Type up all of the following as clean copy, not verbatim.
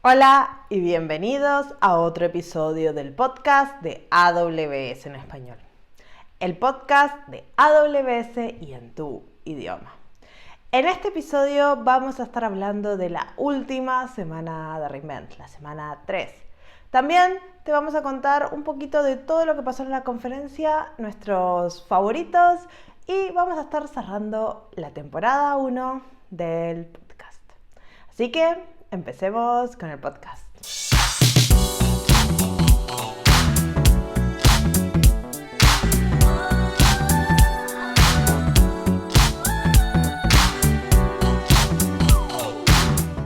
Hola y bienvenidos a otro episodio del podcast de AWS en español. El podcast de AWS y en tu idioma. En este episodio vamos a estar hablando de la última semana de re:Invent, la semana 3. También te vamos a contar un poquito de todo lo que pasó en la conferencia, nuestros favoritos, y vamos a estar cerrando la temporada 1 del podcast. Así que empecemos con el podcast.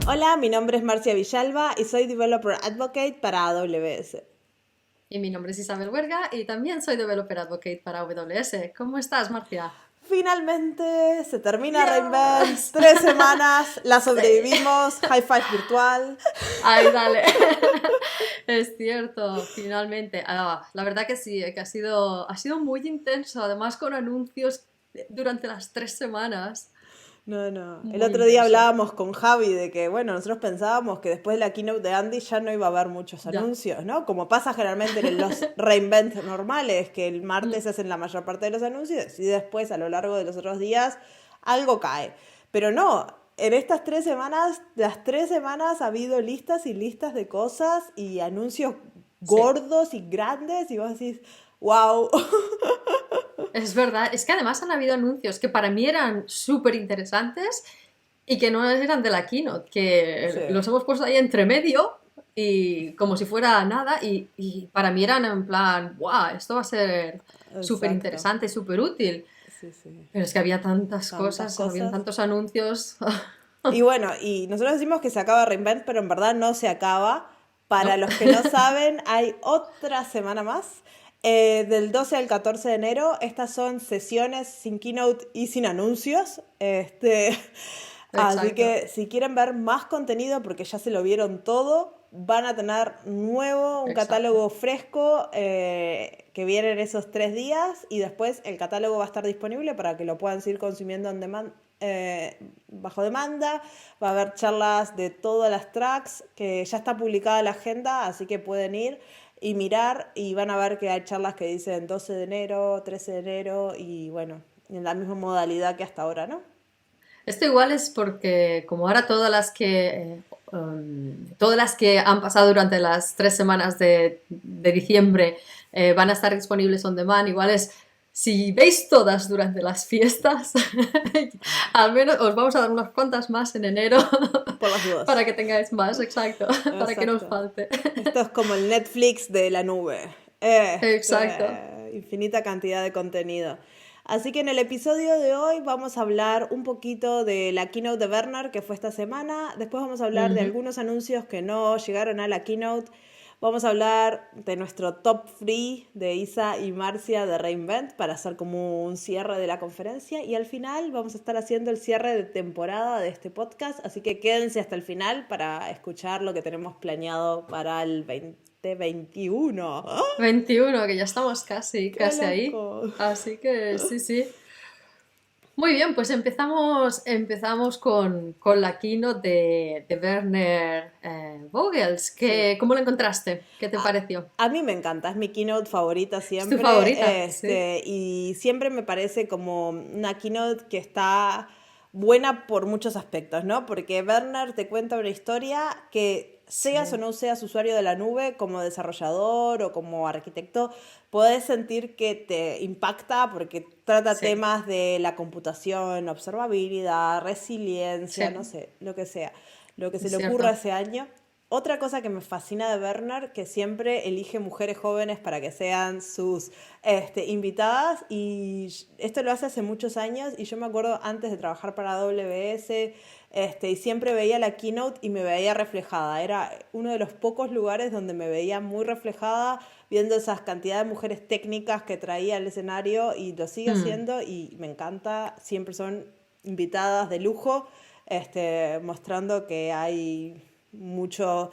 Hola, mi nombre es Marcia Villalba y soy Developer Advocate para AWS. Y mi nombre es Isabel Huerga y también soy Developer Advocate para AWS. ¿Cómo estás, Marcia? Finalmente se termina re:Invent, 3 semanas, la sobrevivimos, high five virtual. Ay, dale. Es cierto, finalmente. La verdad que sí, que ha sido muy intenso, además con anuncios durante las 3 semanas. No. El Muy otro día intenso. hablábamos con Javi de que, bueno, nosotros pensábamos que después de la keynote de Andy ya no iba a haber muchos Ya. anuncios, ¿no? Como pasa generalmente en los re:Invent normales, que el martes se hacen la mayor parte de los anuncios y después a lo largo de los otros días algo cae. Pero no, en estas 3 semanas, las 3 semanas ha habido listas y listas de cosas y anuncios Sí. gordos y grandes y vos decís, wow. Es verdad, es que además han habido anuncios que para mí eran súper interesantes y que no eran de la keynote, Sí, que los hemos puesto ahí entre medio y como si fuera nada y para mí eran en plan, wow, esto va a ser súper exacto. interesante, súper útil. Sí. Pero es que había tantas Tantas cosas, habían cosas. tantos anuncios. Y bueno, y nosotros decimos que se acaba re:Invent, pero en verdad no se acaba. Para ¿No? los que no saben, hay otra semana más. Del 12 al 14 de enero. Estas son sesiones sin keynote y sin anuncios. Así Exacto, que si quieren ver más contenido, porque ya se lo vieron todo, van a tener nuevo, un exacto. catálogo fresco que viene en esos 3 días y después el catálogo va a estar disponible para que lo puedan seguir consumiendo on demand, bajo demanda. Va a haber charlas de todas las tracks, que ya está publicada la agenda, así que pueden ir y mirar y van a ver que hay charlas que dicen 12 de enero, 13 de enero y bueno, en la misma modalidad que hasta ahora, ¿no? Esto igual es porque como ahora todas las que han pasado durante las 3 semanas de diciembre van a estar disponibles on demand, igual es, si veis todas durante las fiestas, al menos os vamos a dar unas cuantas más en enero Por las para dudas. que tengáis más, exacto, para que no os Exacto. falte. Esto es como el Netflix de la nube. Exacto. Infinita cantidad de contenido. Así que en el episodio de hoy vamos a hablar un poquito de la keynote de Werner que fue esta semana. Después vamos a hablar de Ujú. algunos anuncios que no llegaron a la keynote. Vamos a hablar de nuestro top 3 de Isa y Marcia de re:Invent para hacer como un cierre de la conferencia. Y al final vamos a estar haciendo el cierre de temporada de este podcast. Así que quédense hasta el final para escuchar lo que tenemos planeado para el 2021. ¡Ah! 21, que ya estamos casi, ¡Qué casi ahí. loco! Así que sí, sí. Muy bien, pues empezamos con la keynote de Werner Vogels. Sí. ¿Cómo lo encontraste? ¿Qué te pareció? A mí me encanta, es mi keynote favorita ¿Es tu favorita? siempre, Sí. y siempre me parece como una keynote que está buena por muchos aspectos, ¿no? Porque Werner te cuenta una historia que seas o Sí. no seas usuario de la nube, como desarrollador o como arquitecto, podés sentir que te impacta porque trata Sí. temas de la computación, observabilidad, resiliencia, no Sí. sé, lo que sea, lo que se Es le ocurra cierto. ese año. Otra cosa que me fascina de Bernard, que siempre elige mujeres jóvenes para que sean sus invitadas, y esto lo hace muchos años, y yo me acuerdo antes de trabajar para AWS, y siempre veía la keynote y me veía reflejada. Era uno de los pocos lugares donde me veía muy reflejada, viendo esas cantidades de mujeres técnicas que traía al escenario, y lo sigue Mm. haciendo, y me encanta, siempre son invitadas de lujo, mostrando que hay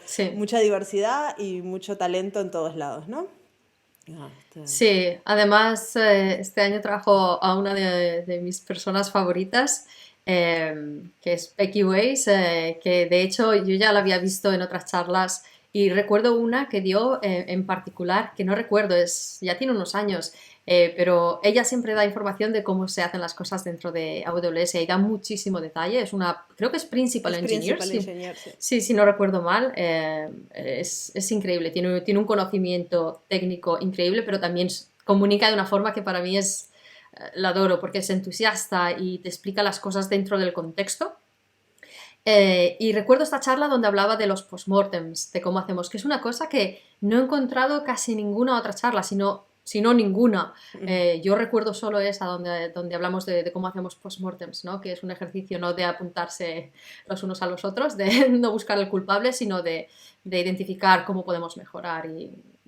Sí. mucha diversidad y mucho talento en todos lados, ¿no? Sí, además este año trajo a una de mis personas favoritas que es Becky Weiss, que de hecho yo ya la había visto en otras charlas y recuerdo una que dio en particular, que no recuerdo, ya tiene unos años, pero ella siempre da información de cómo se hacen las cosas dentro de AWS y da muchísimo detalle. Creo que es Principal Es Engineer, Principal Engineer, sí. sí, si no recuerdo mal. Es increíble, tiene un conocimiento técnico increíble, pero también comunica de una forma que para mí la adoro, porque es entusiasta y te explica las cosas dentro del contexto. Y recuerdo esta charla donde hablaba de los postmortems, de cómo hacemos, que es una cosa que no he encontrado casi ninguna otra charla, sino ninguna. Yo recuerdo solo esa donde hablamos de cómo hacemos postmortems, ¿no? Que es un ejercicio no de apuntarse los unos a los otros, de no buscar el culpable, sino de identificar cómo podemos mejorar.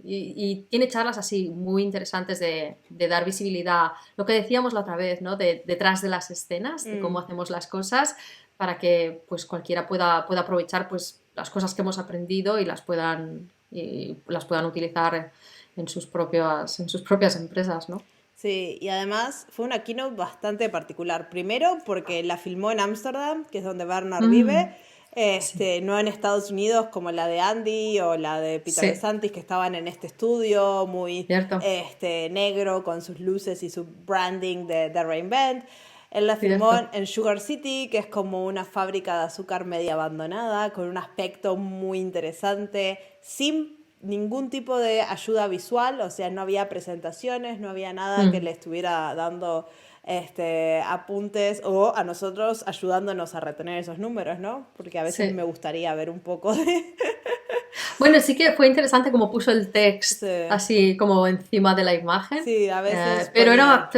Y tiene charlas así muy interesantes de dar visibilidad, lo que decíamos la otra vez, ¿no? Detrás de las escenas, de cómo hacemos las cosas, para que pues cualquiera pueda aprovechar pues las cosas que hemos aprendido y las puedan utilizar en sus propias empresas, ¿no? Sí, y además fue una keynote bastante particular. Primero porque la filmó en Ámsterdam, que es donde Bernard vive, Sí. no en Estados Unidos como la de Andy o la de Peter Sí, DeSantis, que estaban en este estudio muy cierto, negro con sus luces y su branding de Reinvent. Él la filmó cierto. en Sugar City, que es como una fábrica de azúcar media abandonada, con un aspecto muy interesante, sin ningún tipo de ayuda visual, o sea, no había presentaciones, no había nada que le estuviera dando apuntes o a nosotros ayudándonos a retener esos números, ¿no? Porque a veces Sí. me gustaría ver un poco de... Bueno, sí que fue interesante como puso el text Sí, así como encima de la imagen, sí, a veces pero ponía,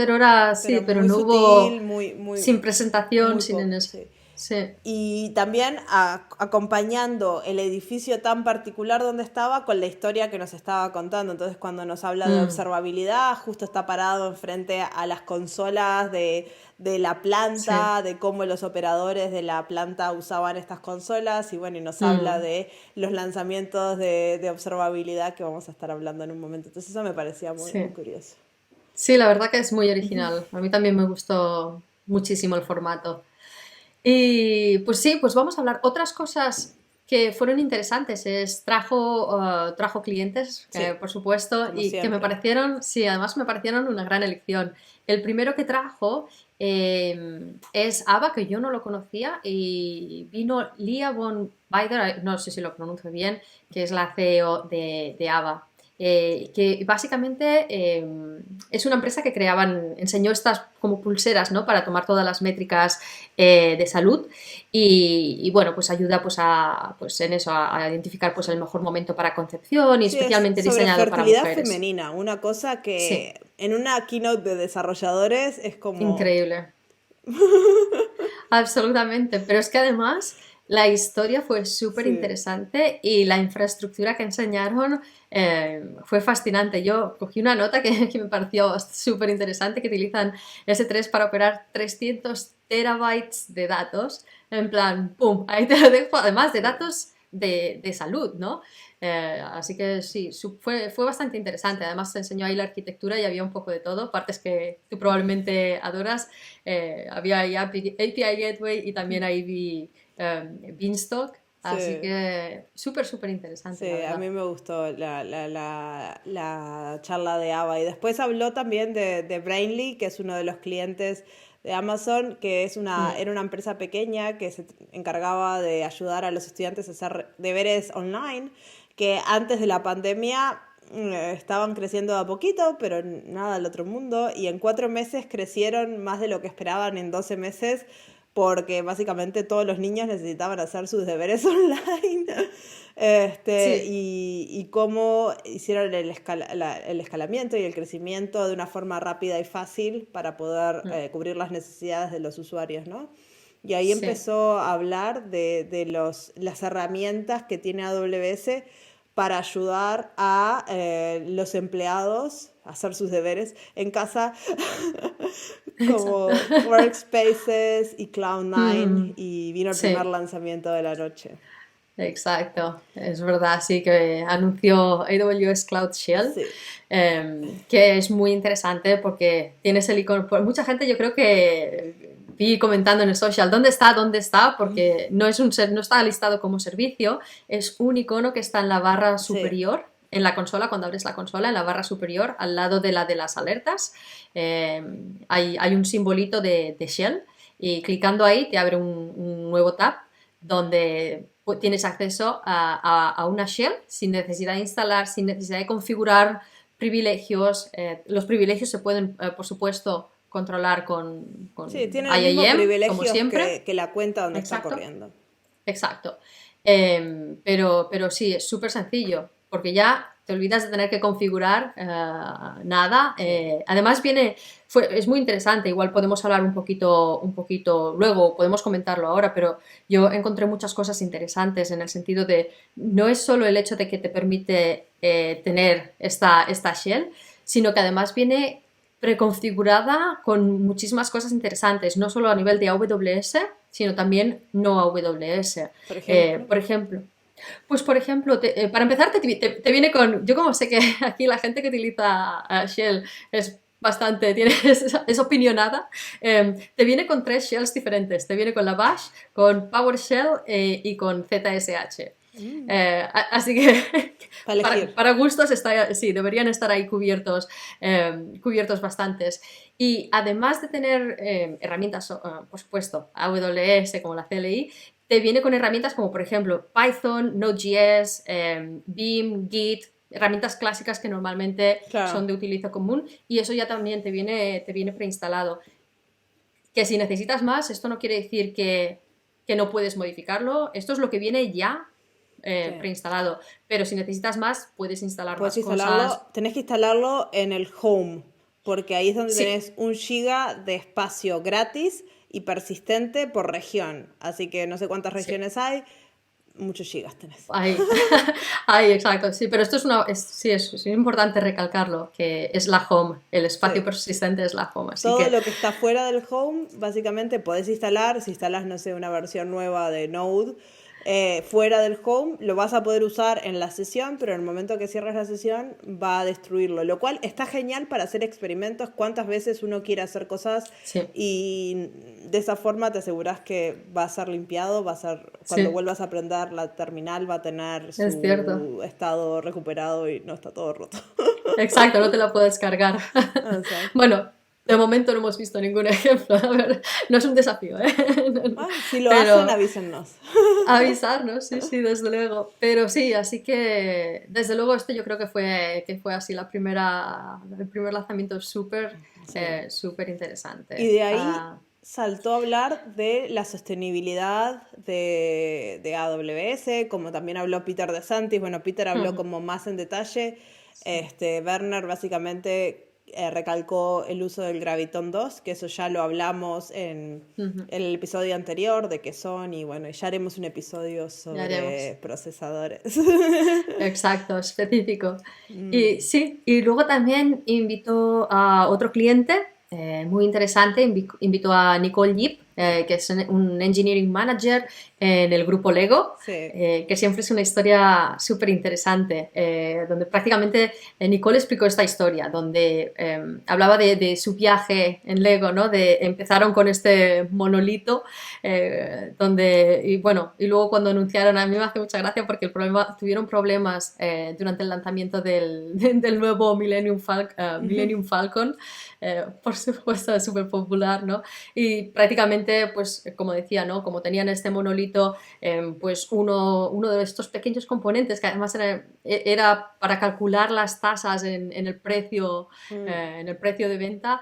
sí, pero pero muy no hubo sutil, muy, muy, sin presentación, muy sin en poco, eso. sí. Sí. Y también acompañando el edificio tan particular donde estaba con la historia que nos estaba contando. Entonces, cuando nos habla de observabilidad, justo está parado enfrente a las consolas de la Sí. planta, de cómo los operadores de la planta usaban estas consolas. Y bueno, y nos habla de los lanzamientos de observabilidad que vamos a estar hablando en un momento. Entonces, eso me parecía muy, muy Sí. curioso. Sí, la verdad que es muy original. A mí también me gustó muchísimo el formato. Y pues sí, pues vamos a hablar otras cosas que fueron interesantes. Trajo clientes, Sí, por supuesto, como y que me siempre. parecieron, sí, además me parecieron una gran elección. El primero que trajo es ABBA, que yo no lo conocía, y vino Lia von Beider, no sé si lo pronuncio bien, que es la CEO de ABBA. Que básicamente es una empresa que enseñó estas como pulseras, ¿no? Para tomar todas las métricas de salud y, bueno, pues ayuda pues pues en eso, a identificar pues el mejor momento para concepción y Sí, es especialmente sobre diseñado para fertilidad mujeres. femenina, una cosa Sí, que en una keynote de desarrolladores es como... increíble. Absolutamente, pero es que además la historia fue súper Sí, interesante y la infraestructura que enseñaron fue fascinante. Yo cogí una nota que me pareció súper interesante, que utilizan S3 para operar 300 terabytes de datos, en plan, ¡pum! Ahí te lo dejo, además de sí. datos de salud, ¿no? Así que sí, fue bastante interesante. Además, se enseñó ahí la arquitectura y había un poco de todo, partes que tú probablemente adoras. Había ahí API Gateway y también ahí vi Beanstalk. Así Sí, que súper interesante, la sí, a verdad. mí me gustó la charla de Ava. Y después habló también de Brainly, que es uno de los clientes de Amazon, que era una empresa pequeña que se encargaba de ayudar a los estudiantes a hacer deberes online, que antes de la pandemia estaban creciendo de a poquito, pero nada del otro mundo. Y en 4 meses crecieron más de lo que esperaban en 12 meses porque básicamente todos los niños necesitaban hacer sus deberes online. Sí, Y cómo hicieron el escalamiento y el crecimiento de una forma rápida y fácil para poder cubrir las necesidades de los usuarios, ¿no? Y ahí sí, empezó a hablar de las herramientas que tiene AWS para ayudar a los empleados a hacer sus deberes en casa, como exacto. Workspaces y Cloud9, y vino el primer Sí, lanzamiento de la noche. exacto. Es verdad, sí que anunció AWS Cloud Shell, Sí, que es muy interesante porque tienes el icono. Mucha gente yo creo que vi comentando en el social, ¿dónde está? ¿Dónde está? Porque no está listado como servicio, es un icono que está en la barra superior, en la consola, cuando abres la consola, en la barra superior, al lado de la de las alertas, hay un simbolito de Shell, y clicando ahí te abre un nuevo tab donde tienes acceso a una shell sin necesidad de instalar, sin necesidad de configurar privilegios. Los privilegios se pueden, por supuesto, controlar con Sí, tiene los mismos IAM, privilegios como siempre. que la cuenta donde Exacto. está corriendo. Exacto. Pero sí, es súper sencillo, porque ya te olvidas de tener que configurar nada. Además es muy interesante, igual podemos hablar un poquito luego, podemos comentarlo ahora, pero yo encontré muchas cosas interesantes en el sentido de, no es solo el hecho de que te permite tener esta shell, sino que además viene preconfigurada con muchísimas cosas interesantes, no solo a nivel de AWS, sino también no AWS. Por ejemplo, para empezar, te viene con... Yo como sé que aquí la gente que utiliza Shell es bastante, es opinionada, te viene con 3 shells diferentes. Te viene con la Bash, con PowerShell y con ZSH. Así que para gustos sí, deberían estar ahí cubiertos bastantes. Y además de tener herramientas, por supuesto, AWS como la CLI, te viene con herramientas como por ejemplo Python, Node.js, Beam, Git, herramientas clásicas que normalmente son de utilizo común, y eso ya también te viene preinstalado. Que si necesitas más, esto no quiere decir que no puedes modificarlo, esto es lo que viene ya preinstalado, pero si necesitas más puedes instalar más cosas. Tenés que instalarlo en el home, porque ahí es donde tenés 1 giga de espacio gratis y persistente por región, así que no sé cuántas regiones hay, muchos gigas tenés. Ahí, exacto, sí, pero esto es importante recalcarlo, que es la home, el espacio persistente es la home. Así todo lo que está fuera del home, básicamente podés instalar, si instalas, no sé, una versión nueva de Node, fuera del home, lo vas a poder usar en la sesión, pero en el momento que cierres la sesión va a destruirlo, lo cual está genial para hacer experimentos, cuántas veces uno quiere hacer cosas y de esa forma te aseguras que va a ser limpiado, cuando vuelvas a prender la terminal va a tener su estado recuperado y no está todo roto. Exacto, no te la puedes cargar. Bueno, de momento no hemos visto ningún ejemplo. A ver, no es un desafío, ¿eh? Si lo hacen, avísennos. Avisarnos, sí, desde luego. Pero sí, así que desde luego yo creo que fue así el primer lanzamiento súper interesante. Y de ahí saltó a hablar de la sostenibilidad de AWS, como también habló Peter DeSantis. Bueno, Peter habló como más en detalle. Werner básicamente recalcó el uso del Graviton 2, que eso ya lo hablamos en el episodio anterior de qué son, y bueno, ya haremos un episodio sobre procesadores. Exacto, específico. Y sí, y luego también invitó a otro cliente muy interesante, invitó a Nicole Yip, que es un engineering manager en el grupo Lego, que siempre es una historia súper interesante, donde prácticamente Nicole explicó esta historia, donde hablaba de su viaje en Lego, ¿no? Empezaron con este monolito, y luego cuando anunciaron, a mí me hace mucha gracia porque tuvieron problemas durante el lanzamiento del nuevo Millennium Falcon, por supuesto es súper popular, ¿no? Y prácticamente, pues como decía, ¿no? Como tenían este monolito, pues uno de estos pequeños componentes que además era para calcular las tasas en el precio de venta,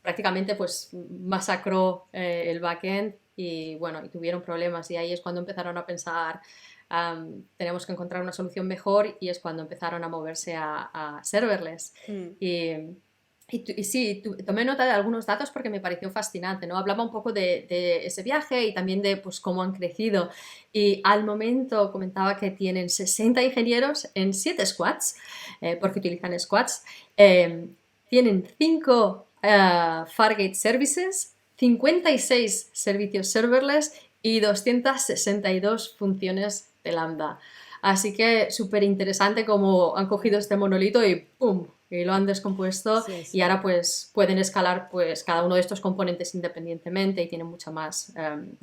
prácticamente pues masacró el backend y bueno, y tuvieron problemas, y ahí es cuando empezaron a pensar tenemos que encontrar una solución mejor, y es cuando empezaron a moverse a serverless. Y sí, tomé nota de algunos datos porque me pareció fascinante, ¿no? Hablaba un poco de ese viaje y también de pues, cómo han crecido. Y al momento comentaba que tienen 60 ingenieros en 7 squads, porque utilizan squads. Tienen 5 Fargate Services, 56 servicios serverless y 262 funciones de Lambda. Así que súper interesante cómo han cogido este monolito y ¡pum!, y lo han descompuesto Sí, y sí. ahora pues pueden escalar pues cada uno de estos componentes independientemente y tienen mucha más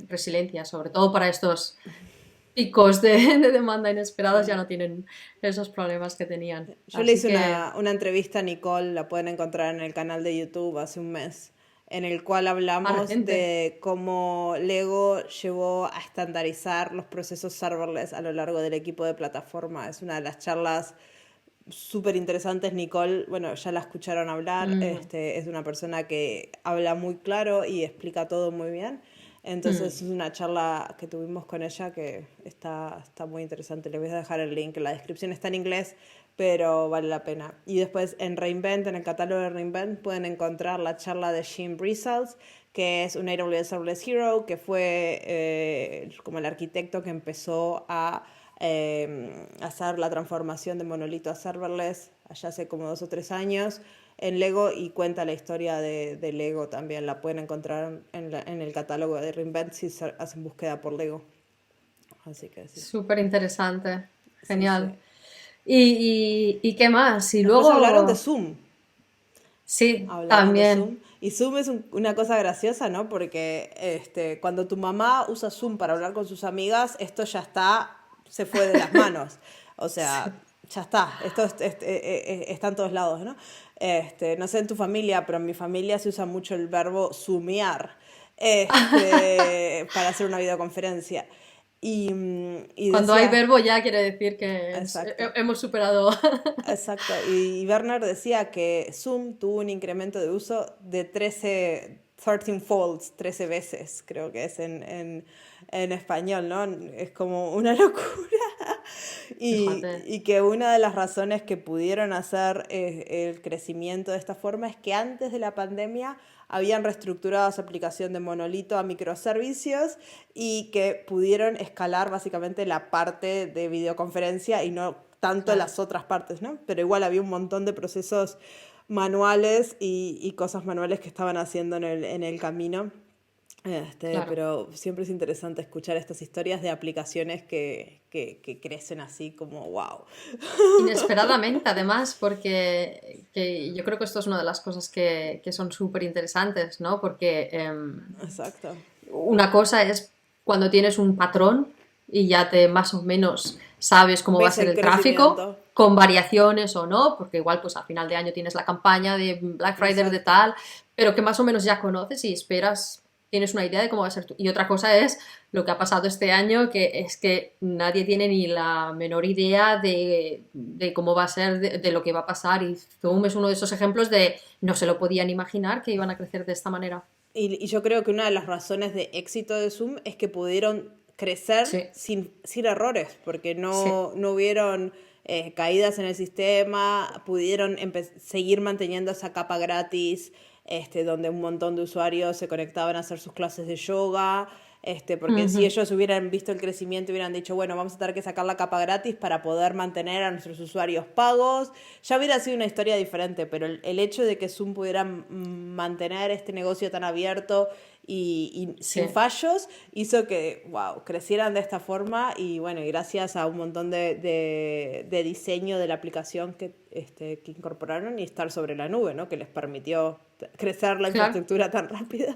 resiliencia, sobre todo para estos picos de demanda inesperados, ya Sí. no tienen esos problemas que tenían. Yo le Así hice que, una entrevista a Nicole, la pueden encontrar en el canal de YouTube hace un mes, en el cual hablamos reciente. de cómo Lego llevó a estandarizar los procesos serverless a lo largo del equipo de plataforma. Es una de las charlas súper interesantes. Nicole, bueno, ya la escucharon hablar, Mm, es una persona que habla muy claro y explica todo muy bien. Entonces mm. es una charla que tuvimos con ella que está muy interesante. Les voy a dejar el link, la descripción está en inglés, pero vale la pena. Y después en Reinvent, en el catálogo de Reinvent, pueden encontrar la charla de Jim Brissels, que es un AWS Serverless Hero, que fue como el arquitecto que empezó a hacer la transformación de monolito a serverless allá hace como 2 o 3 años en Lego, y cuenta la historia de Lego también. La pueden encontrar en el catálogo de Reinvent si hacen búsqueda por Lego. Así que sí. Súper interesante, Sí, sí. genial. ¿Y qué más? Y Después hablaron de luego, Zoom. sí, Hablaron de también. Zoom. Y Zoom es una cosa graciosa, ¿no? Porque cuando tu mamá usa Zoom para hablar con sus amigas, esto ya está, se fue de las manos. O sea, ya está. Esto está en todos lados, ¿no? No sé en tu familia, pero en mi familia se usa mucho el verbo zoomear, para hacer una videoconferencia. Y Cuando hay decía, verbo ya quiere decir que exacto. hemos superado. Exacto, y Werner decía que Zoom tuvo un incremento de uso de 13 folds, 13 veces, creo que es en español, ¿no? Es como una locura. Fíjate. Y que una de las razones que pudieron hacer el crecimiento de esta forma es que antes de la pandemia habían reestructurado su aplicación de monolito a microservicios y que pudieron escalar básicamente la parte de videoconferencia y no tanto Claro, las otras partes, ¿no? Pero igual había un montón de procesos manuales y cosas manuales que estaban haciendo en el camino. claro. Pero siempre es interesante escuchar estas historias de aplicaciones que crecen así como wow. Inesperadamente, además, porque que yo creo que esto es una de las cosas que son súper interesantes, ¿no? Porque Exacto. una cosa es cuando tienes un patrón y ya te más o menos sabes cómo va a Ves ser el el tráfico, crecimiento. con variaciones o no, porque igual pues a final de año tienes la campaña de Black Friday de Exacto. tal, pero que más o menos ya conoces y esperas, tienes una idea de cómo va a ser. Y otra cosa es lo que ha pasado este año, que es que nadie tiene ni la menor idea de cómo va a ser, de lo que va a pasar. Y Zoom es uno de esos ejemplos de no se lo podían imaginar que iban a crecer de esta manera. Y yo creo que una de las razones de éxito de Zoom es que pudieron crecer Sí, sin errores, porque sí. no hubieron caídas en el sistema, pudieron seguir manteniendo esa capa gratis, donde un montón de usuarios se conectaban a hacer sus clases de yoga, porque si Ujú. ellos hubieran visto el crecimiento, hubieran dicho, bueno, vamos a tener que sacar la capa gratis para poder mantener a nuestros usuarios pagos, ya hubiera sido una historia diferente, pero el hecho de que Zoom pudiera mantener este negocio tan abierto y sin Sí, fallos hizo que, wow, crecieran de esta forma. Y bueno, y gracias a un montón de diseño de la aplicación que incorporaron y estar sobre la nube, ¿no? Que les permitió crecer la claro. infraestructura tan rápido.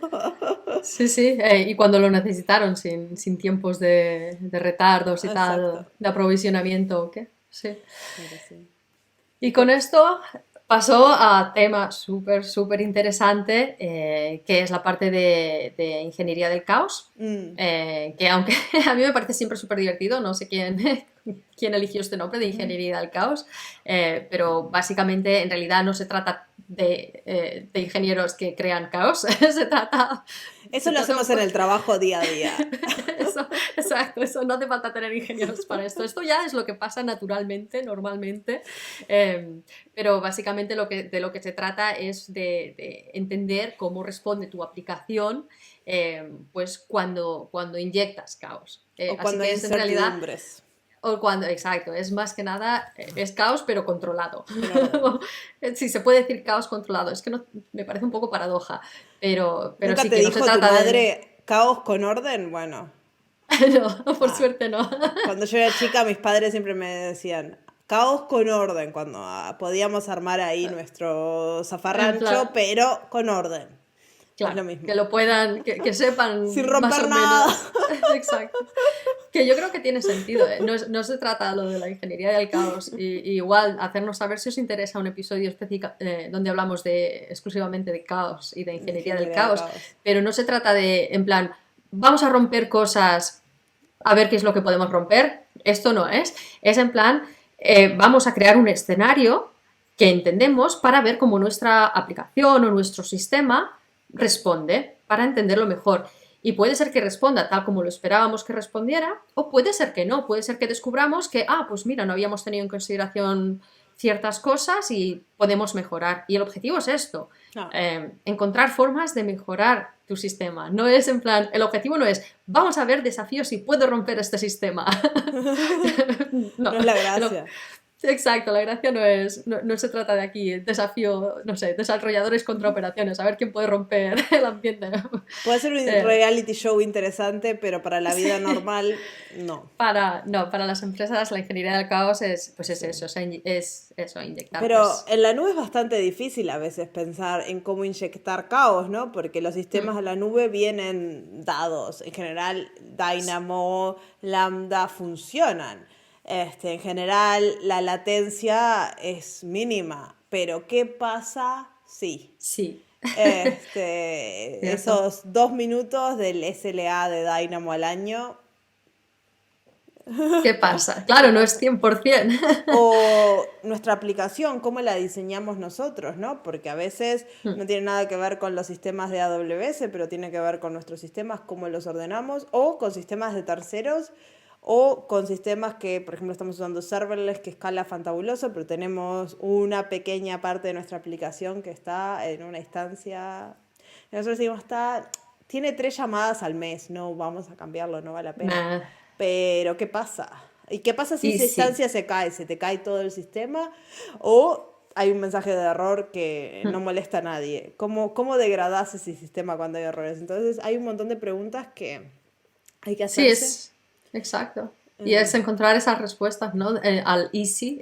Sí, sí. Y cuando lo necesitaron, sin tiempos de retardos y Exacto. tal, de aprovisionamiento, ¿o qué? Sí. Pero sí. Y con esto pasó a tema súper, súper interesante, que es la parte de ingeniería del caos, Mm. que aunque a mí me parece siempre súper divertido, no sé quién, quién eligió este nombre de ingeniería del caos, pero básicamente en realidad no se trata de ingenieros que crean caos, se trata, Eso se lo trata hacemos un en poco... el trabajo día a día. Eso, exacto, eso no hace falta tener ingenieros para esto. Esto ya es lo que pasa naturalmente, normalmente. Pero básicamente de lo que se trata es de entender cómo responde tu aplicación pues cuando inyectas caos. O Así cuando que hay es en realidad, incertidumbres. o cuando, exacto, es más que nada, es caos pero controlado. En orden. Sí, se puede decir caos controlado, es que no, me parece un poco paradoja, pero ¿Nunca sí te que no se dijo tu trata de... madre caos con orden? Bueno, No, por ah, suerte no. cuando yo era chica mis padres siempre me decían, caos con orden, cuando podíamos armar ahí nuestro zafarrancho, pero con orden. Claro, es lo mismo. Que lo puedan, que sepan Sin más romper o nada. menos. Exacto. Que yo creo que tiene sentido, ¿eh? No se trata lo de la ingeniería del caos. Y igual hacernos saber si os interesa un episodio específico donde hablamos exclusivamente de caos y de ingeniería del caos. Pero no se trata de, en plan, vamos a romper cosas a ver qué es lo que podemos romper. Esto no es. Es en plan, vamos a crear un escenario que entendemos para ver cómo nuestra aplicación o nuestro sistema responde, para entenderlo mejor. Y puede ser que responda tal como lo esperábamos que respondiera, o puede ser que no, puede ser que descubramos que, pues mira, no habíamos tenido en consideración ciertas cosas y podemos mejorar. Y el objetivo es esto, encontrar formas de mejorar tu sistema. No es en plan, el objetivo no es, vamos a ver desafíos si puedo romper este sistema. No es la gracia. Exacto, la gracia no se trata de aquí, el desafío, no sé, desarrolladores contra operaciones, a ver quién puede romper el ambiente. Puede ser un reality show interesante, pero para la vida normal, no. Para las empresas la ingeniería del caos es eso, es eso, inyectar. Pero en la nube es bastante difícil a veces pensar en cómo inyectar caos, ¿no? Porque los sistemas de la nube vienen dados. En general, Dynamo, Lambda funcionan. En general, la latencia es mínima, pero ¿qué pasa? Sí. Esos 2 minutos del SLA de Dynamo al año. ¿Qué pasa? Claro, no es 100%. O nuestra aplicación, cómo la diseñamos nosotros, ¿no? Porque a veces no tiene nada que ver con los sistemas de AWS, pero tiene que ver con nuestros sistemas, cómo los ordenamos, o con sistemas de terceros, o con sistemas que, por ejemplo, estamos usando serverless, que escala fantabuloso, pero tenemos una pequeña parte de nuestra aplicación que está en una instancia. Nosotros decimos, tiene 3 llamadas al mes, no vamos a cambiarlo, no vale la pena. Pero, ¿qué pasa? ¿Y qué pasa si esa instancia se cae? ¿Se te cae todo el sistema? ¿O hay un mensaje de error que no molesta a nadie? ¿Cómo degradás ese sistema cuando hay errores? Entonces, hay un montón de preguntas que hay que hacerse. Exacto. Y es encontrar esas respuestas, ¿no? Al easy.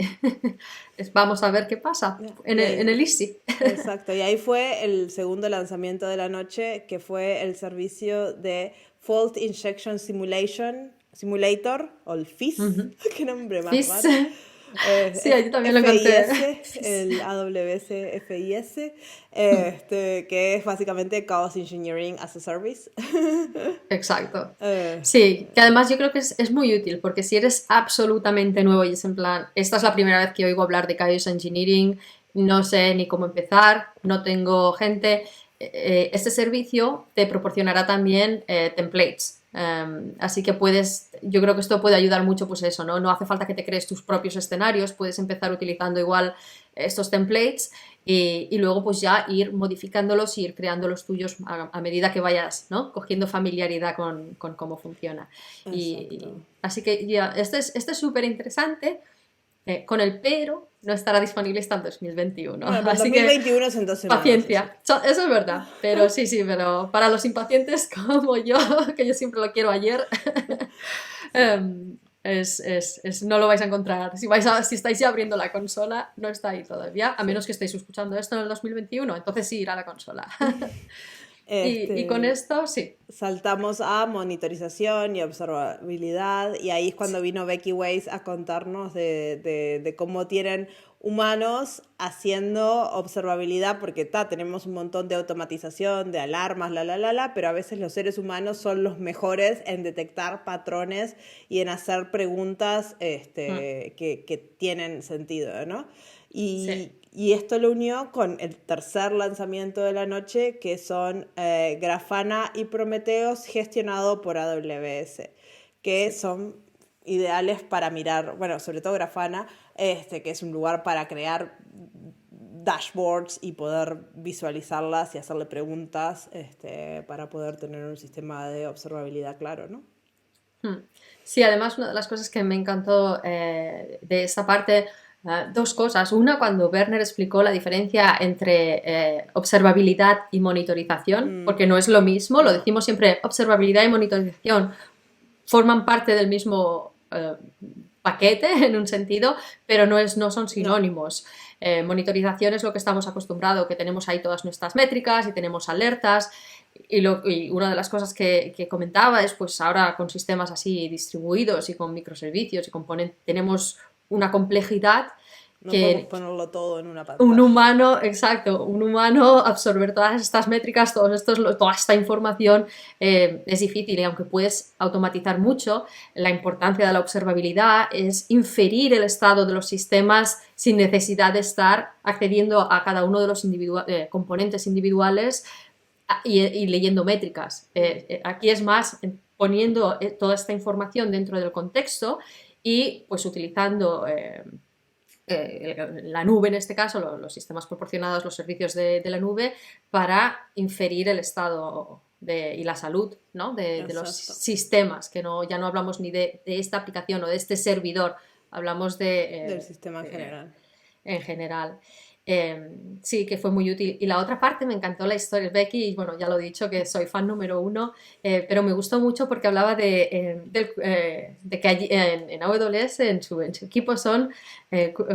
Vamos a ver qué pasa en el easy. Exacto. Y ahí fue el segundo lanzamiento de la noche, que fue el servicio de Fault Injection Simulator, o el FIS. Qué nombre más raro. Sí, yo también lo encontré. El AWS FIS, que es básicamente Chaos Engineering as a Service. Exacto. Sí, que además yo creo que es muy útil, porque si eres absolutamente nuevo y es en plan, esta es la primera vez que oigo hablar de Chaos Engineering, no sé ni cómo empezar, no tengo gente, este servicio te proporcionará también templates. Así que yo creo que esto puede ayudar mucho, pues eso, ¿no? No hace falta que te crees tus propios escenarios, puedes empezar utilizando igual estos templates y luego pues ya ir modificándolos y ir creando los tuyos a medida que vayas, ¿no? Cogiendo familiaridad con cómo funciona. Así que ya, este es súper interesante, con el pero no estará disponible hasta el 2021. Bueno, así 2021 es en 2 semanas. Paciencia, eso es verdad, pero sí, pero para los impacientes como yo, que yo siempre lo quiero ayer, no lo vais a encontrar. Si estáis ya abriendo la consola, no está ahí todavía, a menos que estéis escuchando esto en el 2021, entonces sí irá a la consola. Y con esto, sí. Saltamos a monitorización y observabilidad, y ahí es cuando vino Becky Weiss a contarnos de cómo tienen humanos haciendo observabilidad, porque tenemos un montón de automatización, de alarmas, pero a veces los seres humanos son los mejores en detectar patrones y en hacer preguntas que tienen sentido, ¿no? Y esto lo unió con el tercer lanzamiento de la noche, que son Grafana y Prometheus, gestionado por AWS, que son ideales para mirar, bueno, sobre todo Grafana, que es un lugar para crear dashboards y poder visualizarlas y hacerle preguntas para poder tener un sistema de observabilidad claro, ¿no? Sí, además una de las cosas que me encantó de esta parte, 2 cosas. Una, cuando Werner explicó la diferencia entre observabilidad y monitorización, porque no es lo mismo, lo decimos siempre, observabilidad y monitorización forman parte del mismo paquete en un sentido, pero no son sinónimos. Monitorización es lo que estamos acostumbrados, que tenemos ahí todas nuestras métricas y tenemos alertas. Y una de las cosas que comentaba es, pues ahora con sistemas así distribuidos y con microservicios y componentes, tenemos una complejidad no que podemos ponerlo todo en una pantalla. un humano absorber todas estas métricas, toda esta información es difícil, y aunque puedes automatizar mucho, la importancia de la observabilidad es inferir el estado de los sistemas sin necesidad de estar accediendo a cada uno de los componentes individuales y leyendo métricas. Aquí es más poniendo toda esta información dentro del contexto y pues utilizando la nube, en este caso, los sistemas proporcionados, los servicios de la nube, para inferir el estado y la salud, ¿no? de los sistemas, que ya no hablamos ni de esta aplicación o de este servidor, hablamos del sistema en general. En general. Sí, que fue muy útil. Y la otra parte, me encantó la historia. Becky, bueno, ya lo he dicho, que soy fan número 1, pero me gustó mucho porque hablaba de que allí, en AWS, en su equipo, son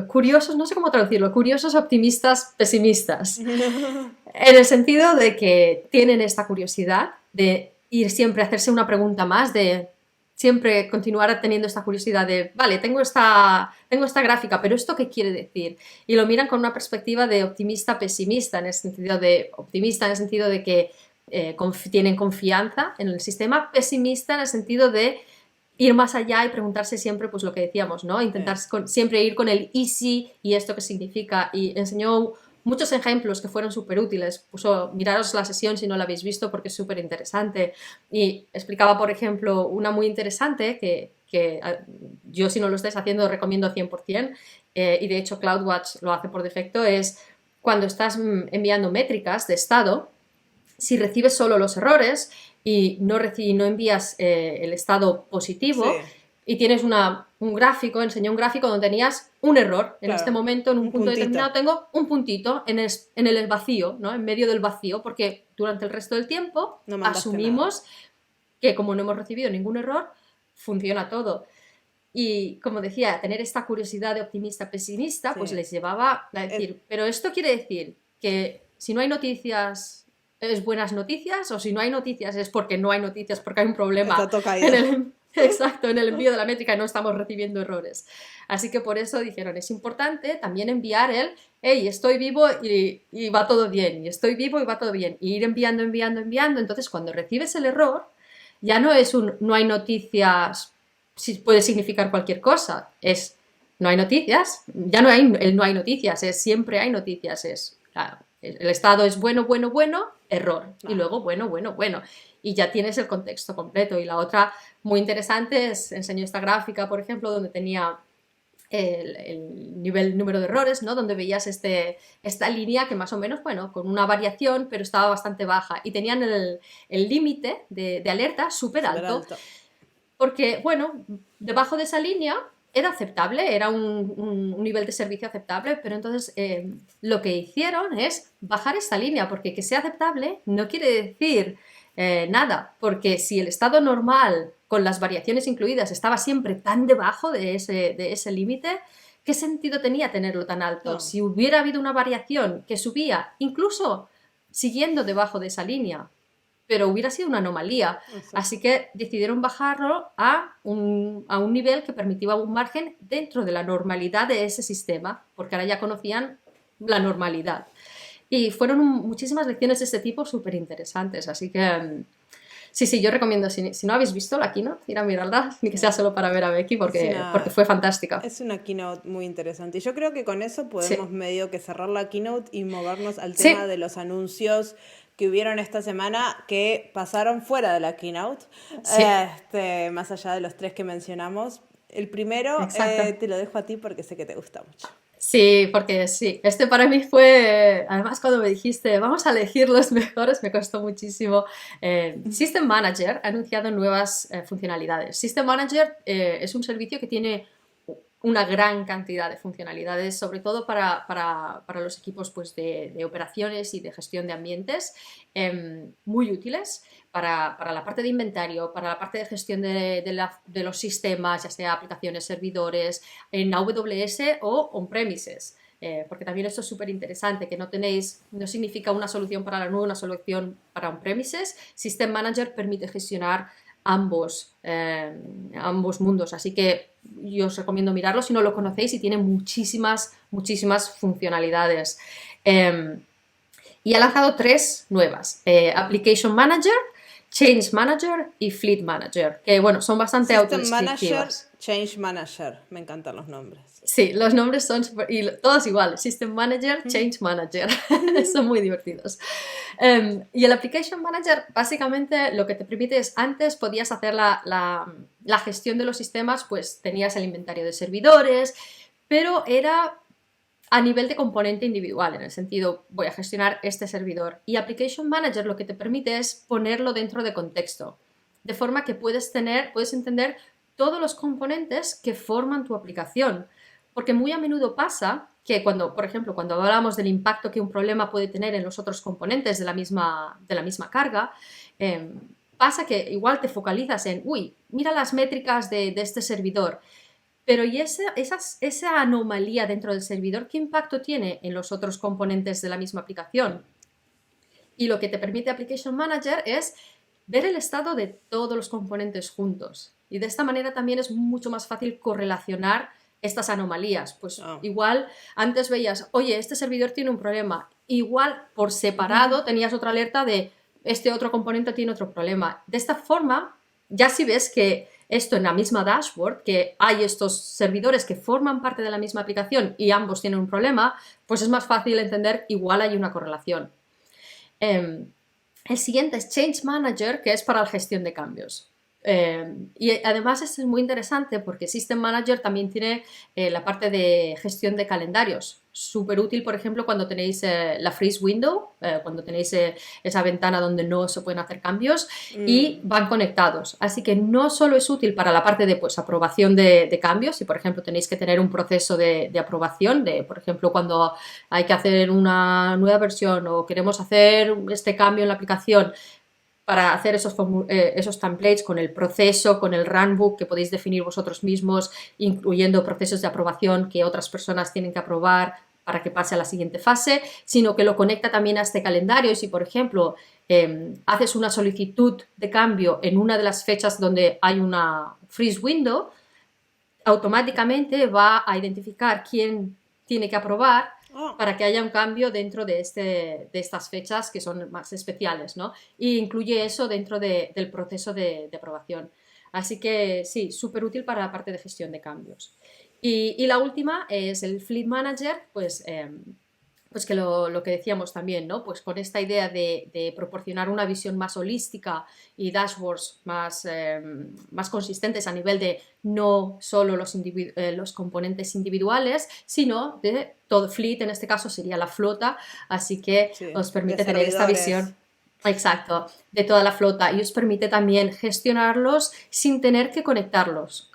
curiosos, no sé cómo traducirlo, curiosos, optimistas, pesimistas. En el sentido de que tienen esta curiosidad de ir siempre a hacerse una pregunta más, de siempre continuar teniendo esta curiosidad de, vale, tengo esta gráfica, pero ¿esto qué quiere decir? Y lo miran con una perspectiva de optimista-pesimista, en el sentido de optimista en el sentido de que tienen confianza en el sistema, pesimista en el sentido de ir más allá y preguntarse siempre, pues lo que decíamos, ¿no? Intentar siempre ir con el easy y esto qué significa, y enseñó muchos ejemplos que fueron súper útiles. Miraros la sesión si no la habéis visto porque es súper interesante. Y explicaba, por ejemplo, una muy interesante que yo, si no lo estáis haciendo, recomiendo 100%, y de hecho CloudWatch lo hace por defecto, es cuando estás enviando métricas de estado, si recibes solo los errores y no envías el estado positivo, y tienes un gráfico, enseñé un gráfico donde tenías un error. En este momento, en un punto determinado, tengo un puntito en el vacío, ¿no? En medio del vacío, porque durante el resto del tiempo asumimos que como no hemos recibido ningún error, funciona todo. Y como decía, tener esta curiosidad de optimista-pesimista, pues les llevaba a decir, pero esto quiere decir que si no hay noticias es buenas noticias, o si no hay noticias es porque no hay noticias, porque hay un problema en el envío de la métrica y no estamos recibiendo errores. Así que por eso dijeron, es importante también enviar hey, estoy vivo y va todo bien, y estoy vivo y va todo bien, y ir enviando. Entonces, cuando recibes el error, ya no es no hay noticias, puede significar cualquier cosa, es no hay noticias, ya no hay noticias, es siempre hay noticias, el estado es bueno, error, y luego bueno, y ya tienes el contexto completo. Y la otra muy interesante enseñó esta gráfica, por ejemplo, donde tenía el número de errores, ¿no? Donde veías esta línea que más o menos, bueno, con una variación, pero estaba bastante baja, y tenían el límite de alerta súper alto, porque, bueno, debajo de esa línea era aceptable, era un nivel de servicio aceptable, pero entonces lo que hicieron es bajar esta línea, porque que sea aceptable no quiere decir nada, porque si el estado normal con las variaciones incluidas estaba siempre tan debajo de ese límite, ¿qué sentido tenía tenerlo tan alto? No. Si hubiera habido una variación que subía, incluso siguiendo debajo de esa línea, pero hubiera sido una anomalía. Exacto. Así que decidieron bajarlo a un nivel que permitía un margen dentro de la normalidad de ese sistema, porque ahora ya conocían la normalidad. Y fueron muchísimas lecciones de este tipo súper interesantes. Así que sí, yo recomiendo, si no habéis visto la keynote, ir a mirarla, ni que sea solo para ver a Becky, porque fue fantástica. Es una keynote muy interesante. Y yo creo que con eso podemos medio que cerrar la keynote y movernos al tema de los anuncios que hubieron esta semana, que pasaron fuera de la keynote, más allá de los 3 que mencionamos. El primero te lo dejo a ti porque sé que te gusta mucho. Sí, porque sí, para mí fue, además cuando me dijiste, vamos a elegir los mejores, me costó muchísimo. System Manager ha anunciado nuevas funcionalidades. System Manager es un servicio que tiene una gran cantidad de funcionalidades, sobre todo para los equipos pues, de operaciones y de gestión de ambientes, muy útiles para la parte de inventario, para la parte de gestión de los sistemas, ya sea aplicaciones, servidores, en AWS o on-premises. Porque también esto es súper interesante, que no significa una solución para la nube, una solución para on-premises. System Manager permite gestionar ambos mundos, así que yo os recomiendo mirarlo si no lo conocéis y tiene muchísimas funcionalidades. Y ha lanzado 3 nuevas, Application Manager, Change Manager y Fleet Manager, que bueno, son bastante autodescriptivas. System Manager, Change Manager, me encantan los nombres. Sí, los nombres son todos iguales, System Manager, Change Manager, son muy divertidos. Y el Application Manager básicamente lo que te permite es, antes podías hacer la gestión de los sistemas, pues tenías el inventario de servidores, pero era a nivel de componente individual, en el sentido, voy a gestionar este servidor. Y Application Manager lo que te permite es ponerlo dentro de contexto, de forma que puedes entender todos los componentes que forman tu aplicación. Porque muy a menudo pasa que por ejemplo, cuando hablamos del impacto que un problema puede tener en los otros componentes de la misma carga, pasa que igual te focalizas en, mira las métricas de este servidor, pero ¿y esa anomalía dentro del servidor qué impacto tiene en los otros componentes de la misma aplicación? Y lo que te permite Application Manager es ver el estado de todos los componentes juntos. Y de esta manera también es mucho más fácil correlacionar estas anomalías. Pues igual antes veías, oye, este servidor tiene un problema. Igual por separado tenías otra alerta de este otro componente tiene otro problema. De esta forma, ya si ves que esto en la misma dashboard, que hay estos servidores que forman parte de la misma aplicación y ambos tienen un problema, pues es más fácil entender, igual hay una correlación. El siguiente es Change Manager, que es para la gestión de cambios. Y además esto es muy interesante porque System Manager también tiene la parte de gestión de calendarios. Súper útil, por ejemplo, cuando tenéis la freeze window, cuando tenéis esa ventana donde no se pueden hacer cambios y van conectados. Así que no solo es útil para la parte de aprobación de cambios, si por ejemplo tenéis que tener un proceso de aprobación, por ejemplo, cuando hay que hacer una nueva versión o queremos hacer este cambio en la aplicación, para hacer esos templates con el proceso, con el runbook que podéis definir vosotros mismos, incluyendo procesos de aprobación que otras personas tienen que aprobar para que pase a la siguiente fase, sino que lo conecta también a este calendario. Y si, por ejemplo, haces una solicitud de cambio en una de las fechas donde hay una freeze window, automáticamente va a identificar quién tiene que aprobar para que haya un cambio dentro de estas fechas que son más especiales, ¿no? Y incluye eso dentro del proceso de aprobación. Así que sí, súper útil para la parte de gestión de cambios. Y la última es el Fleet Manager, pues que lo que decíamos también, ¿no? Pues con esta idea de proporcionar una visión más holística y dashboards más consistentes a nivel de no solo los componentes individuales, sino de todo fleet, en este caso sería la flota, así que os permite tener esta visión. Exacto, de toda la flota, y os permite también gestionarlos sin tener que conectaros,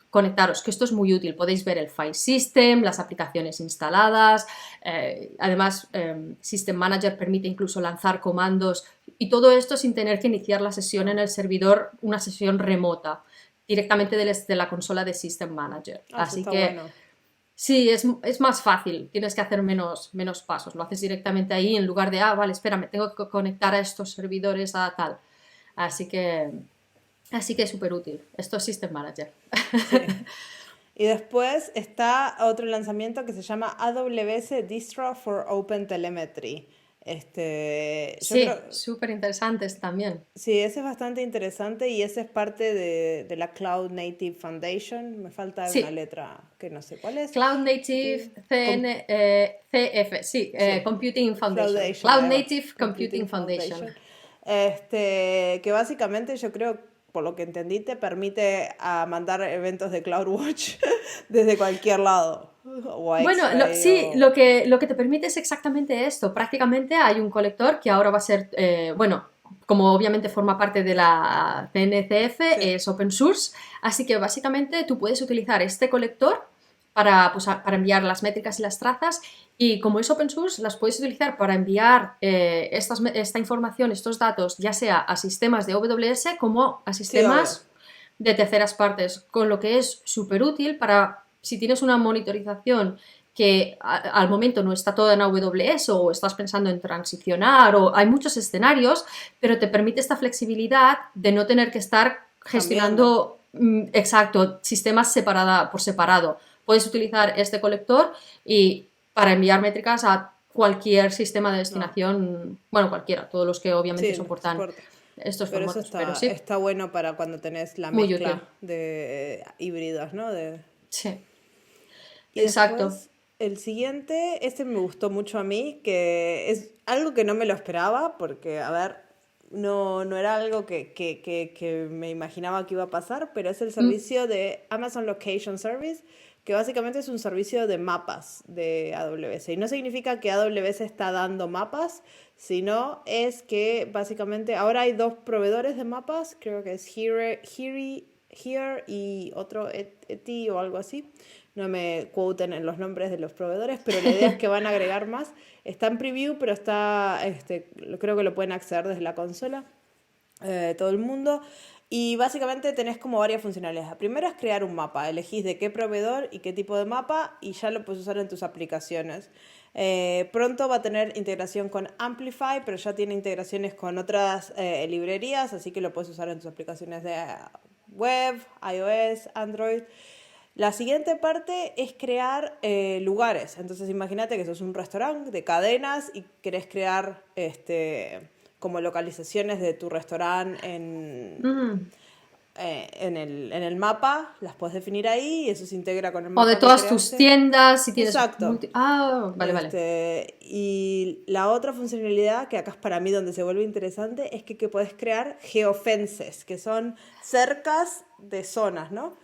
que esto es muy útil. Podéis ver el file system, las aplicaciones instaladas, además System Manager permite incluso lanzar comandos y todo esto sin tener que iniciar la sesión en el servidor, una sesión remota, directamente desde la consola de System Manager. Así que bueno. Sí, es más fácil, tienes que hacer menos pasos, lo haces directamente ahí en lugar de, vale, espera, me tengo que conectar a estos servidores a tal. Así que es súper útil. Esto es System Manager. Sí. Y después está otro lanzamiento que se llama AWS Distro for Open Telemetry. Sí, súper interesantes también. Sí, ese es bastante interesante y ese es parte de la Cloud Native Foundation. Me falta una letra que no sé cuál es. Cloud Native CF, sí. Computing Foundation. Cloud Native Computing Foundation. Que básicamente yo creo, por lo que entendí, te permite mandar eventos de CloudWatch desde cualquier lado. Bueno, lo que te permite es exactamente esto. Prácticamente hay un colector que ahora va a ser, como obviamente forma parte de la CNCF, es open source, así que básicamente tú puedes utilizar este colector para, pues, para enviar las métricas y las trazas. Y como es open source, las puedes utilizar para enviar esta información, estos datos, ya sea a sistemas de AWS como a Sí, obvio. sistemas de terceras partes, con lo que es súper útil para si tienes una monitorización que al momento no está todo en AWS o estás pensando en transicionar o hay muchos escenarios, pero te permite esta flexibilidad de no tener que estar gestionando, exacto, sistemas por separado. Puedes utilizar este colector y para enviar métricas a cualquier sistema de destinación, bueno, cualquiera, todos los que obviamente Sí, soportan soporta. estos Pero eso formatos, pero sí, está bueno para cuando tenés la muy útil. mezcla de híbridas, ¿no? Sí, Y exacto. después, el siguiente, este me gustó mucho a mí, que es algo que no me lo esperaba, porque, a ver, no era algo que me imaginaba que iba a pasar, pero es el Mm, servicio de Amazon Location Service, que básicamente es un servicio de mapas de AWS. Y no significa que AWS está dando mapas, sino es que básicamente ahora hay dos proveedores de mapas, creo que es Here y otro Eti o algo así. No me quoten en los nombres de los proveedores, pero la idea es que van a agregar más. Está en preview, pero creo que lo pueden acceder desde la consola, todo el mundo. Y básicamente tenés como varias funcionalidades. La primera es crear un mapa. Elegís de qué proveedor y qué tipo de mapa y ya lo puedes usar en tus aplicaciones. Pronto va a tener integración con Amplify, pero ya tiene integraciones con otras librerías, así que lo puedes usar en tus aplicaciones de web, iOS, Android. La siguiente parte es crear lugares. Entonces imagínate que sos un restaurante de cadenas y querés crear como localizaciones de tu restaurante mm. en el mapa, las puedes definir ahí y eso se integra con el O de mapa que todas tus creaste. tiendas, si tienes Exacto. Ah, vale, vale. Y la otra funcionalidad, que acá es para mí donde se vuelve interesante, es que puedes crear geofences, que son cercas de zonas, ¿no?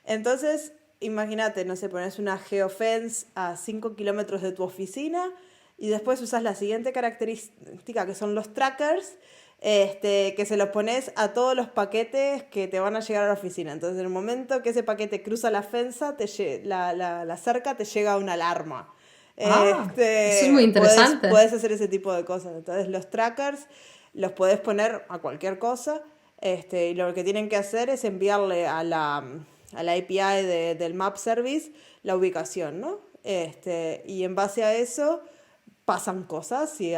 Entonces, imagínate, no sé, pones una geofence a 5 kilómetros de tu oficina y después usas la siguiente característica, que son los trackers, que se los pones a todos los paquetes que te van a llegar a la oficina. Entonces, en el momento que ese paquete cruza la fensa, la cerca, te llega una alarma. Ah, eso es muy interesante. Puedes hacer ese tipo de cosas. Entonces, los trackers los puedes poner a cualquier cosa. Y lo que tienen que hacer es enviarle a la API del Map Service la ubicación, ¿no? Y en base a eso pasan cosas si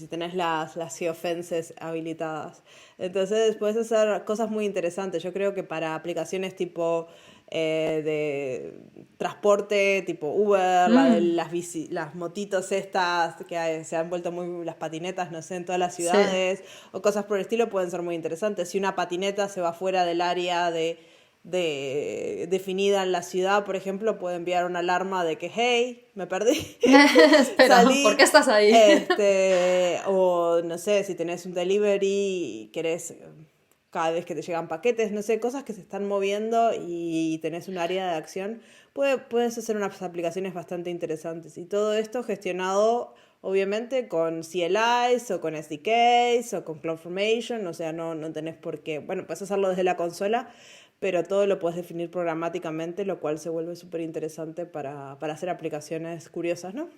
tenés las geofences habilitadas. Entonces puedes hacer cosas muy interesantes. Yo creo que para aplicaciones tipo de transporte, tipo Uber, Mm, las motitos estas se han vuelto las patinetas, no sé, en todas las sí. ciudades, o cosas por el estilo pueden ser muy interesantes. Si una patineta se va fuera del área definida en la ciudad, por ejemplo, puede enviar una alarma de que, hey, me perdí, Espera, ¿por qué salí, estás ahí? o no sé, si tenés un delivery y querés cada vez que te llegan paquetes, no sé, cosas que se están moviendo y tenés un área de acción, puedes hacer unas aplicaciones bastante interesantes. Y todo esto gestionado, obviamente, con CLIs o con SDKs o con CloudFormation, o sea, no tenés por qué, bueno, puedes hacerlo desde la consola, pero todo lo puedes definir programáticamente, lo cual se vuelve súper interesante para hacer aplicaciones curiosas, ¿no?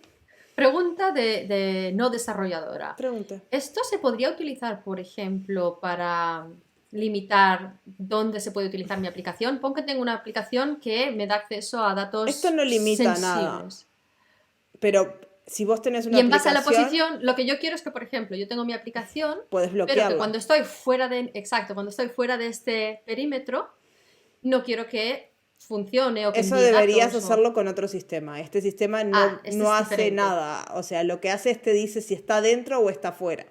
Pregunta de no desarrolladora. Pregunta. ¿Esto se podría utilizar, por ejemplo, para limitar dónde se puede utilizar mi aplicación? Pon que tengo una aplicación que me da acceso a Esto datos no limita nada, sensibles. pero si vos tenés una Y en base a la aplicación, posición, lo que yo quiero es que, por ejemplo, yo tengo mi aplicación, puedes pero que bloquearla. cuando estoy fuera de, exacto, cuando estoy fuera de este perímetro, no quiero que funcione o que Eso envíe deberías datos o... hacerlo con otro sistema. Este sistema Ah, este no es hace diferente. nada. O sea, lo que hace es te dice si está dentro o está fuera.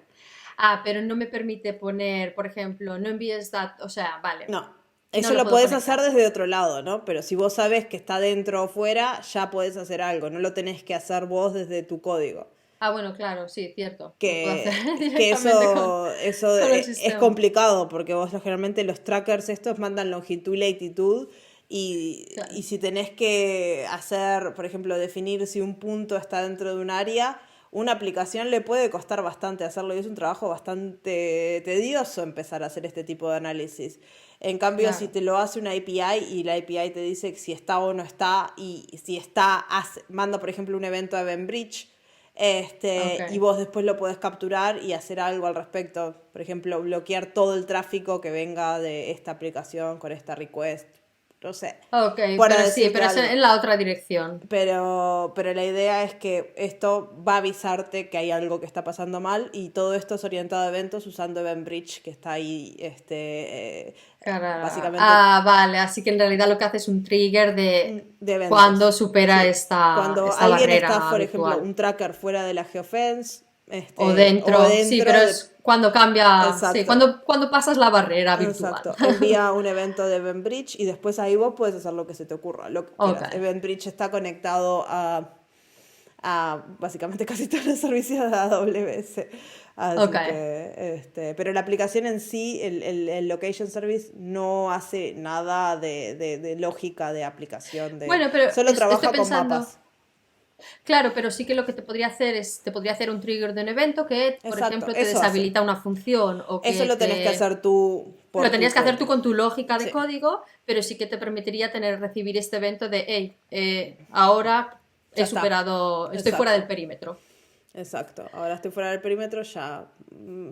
Ah, pero no me permite poner, por ejemplo, no envíes datos, o sea, vale, No. no Eso lo lo puedo puedes hacer conectar. desde otro lado, ¿no? Pero si vos sabes que está dentro o fuera, ya podés hacer algo. No lo tenés que hacer vos desde tu código. Ah, bueno, claro, sí, cierto, lo puedo hacer Que directamente con el es sistema. complicado porque vos generalmente los trackers estos mandan longitud y latitud y Claro. si tenés que hacer, por ejemplo, definir si un punto está dentro de un área, una aplicación le puede costar bastante hacerlo y es un trabajo bastante tedioso empezar a hacer este tipo de análisis. En cambio, si Claro. te lo hace una API y la API te dice si está o no está, y si está, manda por ejemplo un evento a Eventbridge, Ok. y vos después lo podés capturar y hacer algo al respecto. Por ejemplo, bloquear todo el tráfico que venga de esta aplicación con esta request. No sé, Ok, para pero sí, decirte pero es algo. en la otra dirección. Pero la idea es que esto va a avisarte que hay algo que está pasando mal y todo esto es orientado a eventos usando Eventbridge, que está ahí, Claro. básicamente Ah, vale, así que en realidad lo que hace es un trigger de de cuando eventos. supera Sí. esta, Cuando esta alguien está, barrera por ejemplo, virtual. un tracker fuera de la geofence, O o dentro, sí, pero dentro de... es cuando cambia, sí, Exacto. cuando pasas la barrera virtual. Exacto, envía un evento de Eventbridge y después ahí vos puedes hacer lo que se te ocurra, lo que Ok, quieras. Eventbridge está conectado a básicamente casi todos los servicios de AWS. ok. Así que, pero la aplicación en sí, el Location Service, no hace nada de lógica de aplicación, Bueno, pero solo estoy trabaja con pensando, mapas. claro, pero sí que lo que te podría hacer es, te podría hacer un trigger de un evento que, por Exacto, ejemplo, te eso hace. deshabilita una función o Eso que lo tenés que te... hacer tú Lo por tu tendrías que hacer tú cuenta. con tu lógica de Sí, código, pero sí que te permitiría recibir este evento de, hey, ahora ya he está. superado, estoy fuera del Exacto. perímetro. Exacto, ahora estoy fuera del perímetro, ya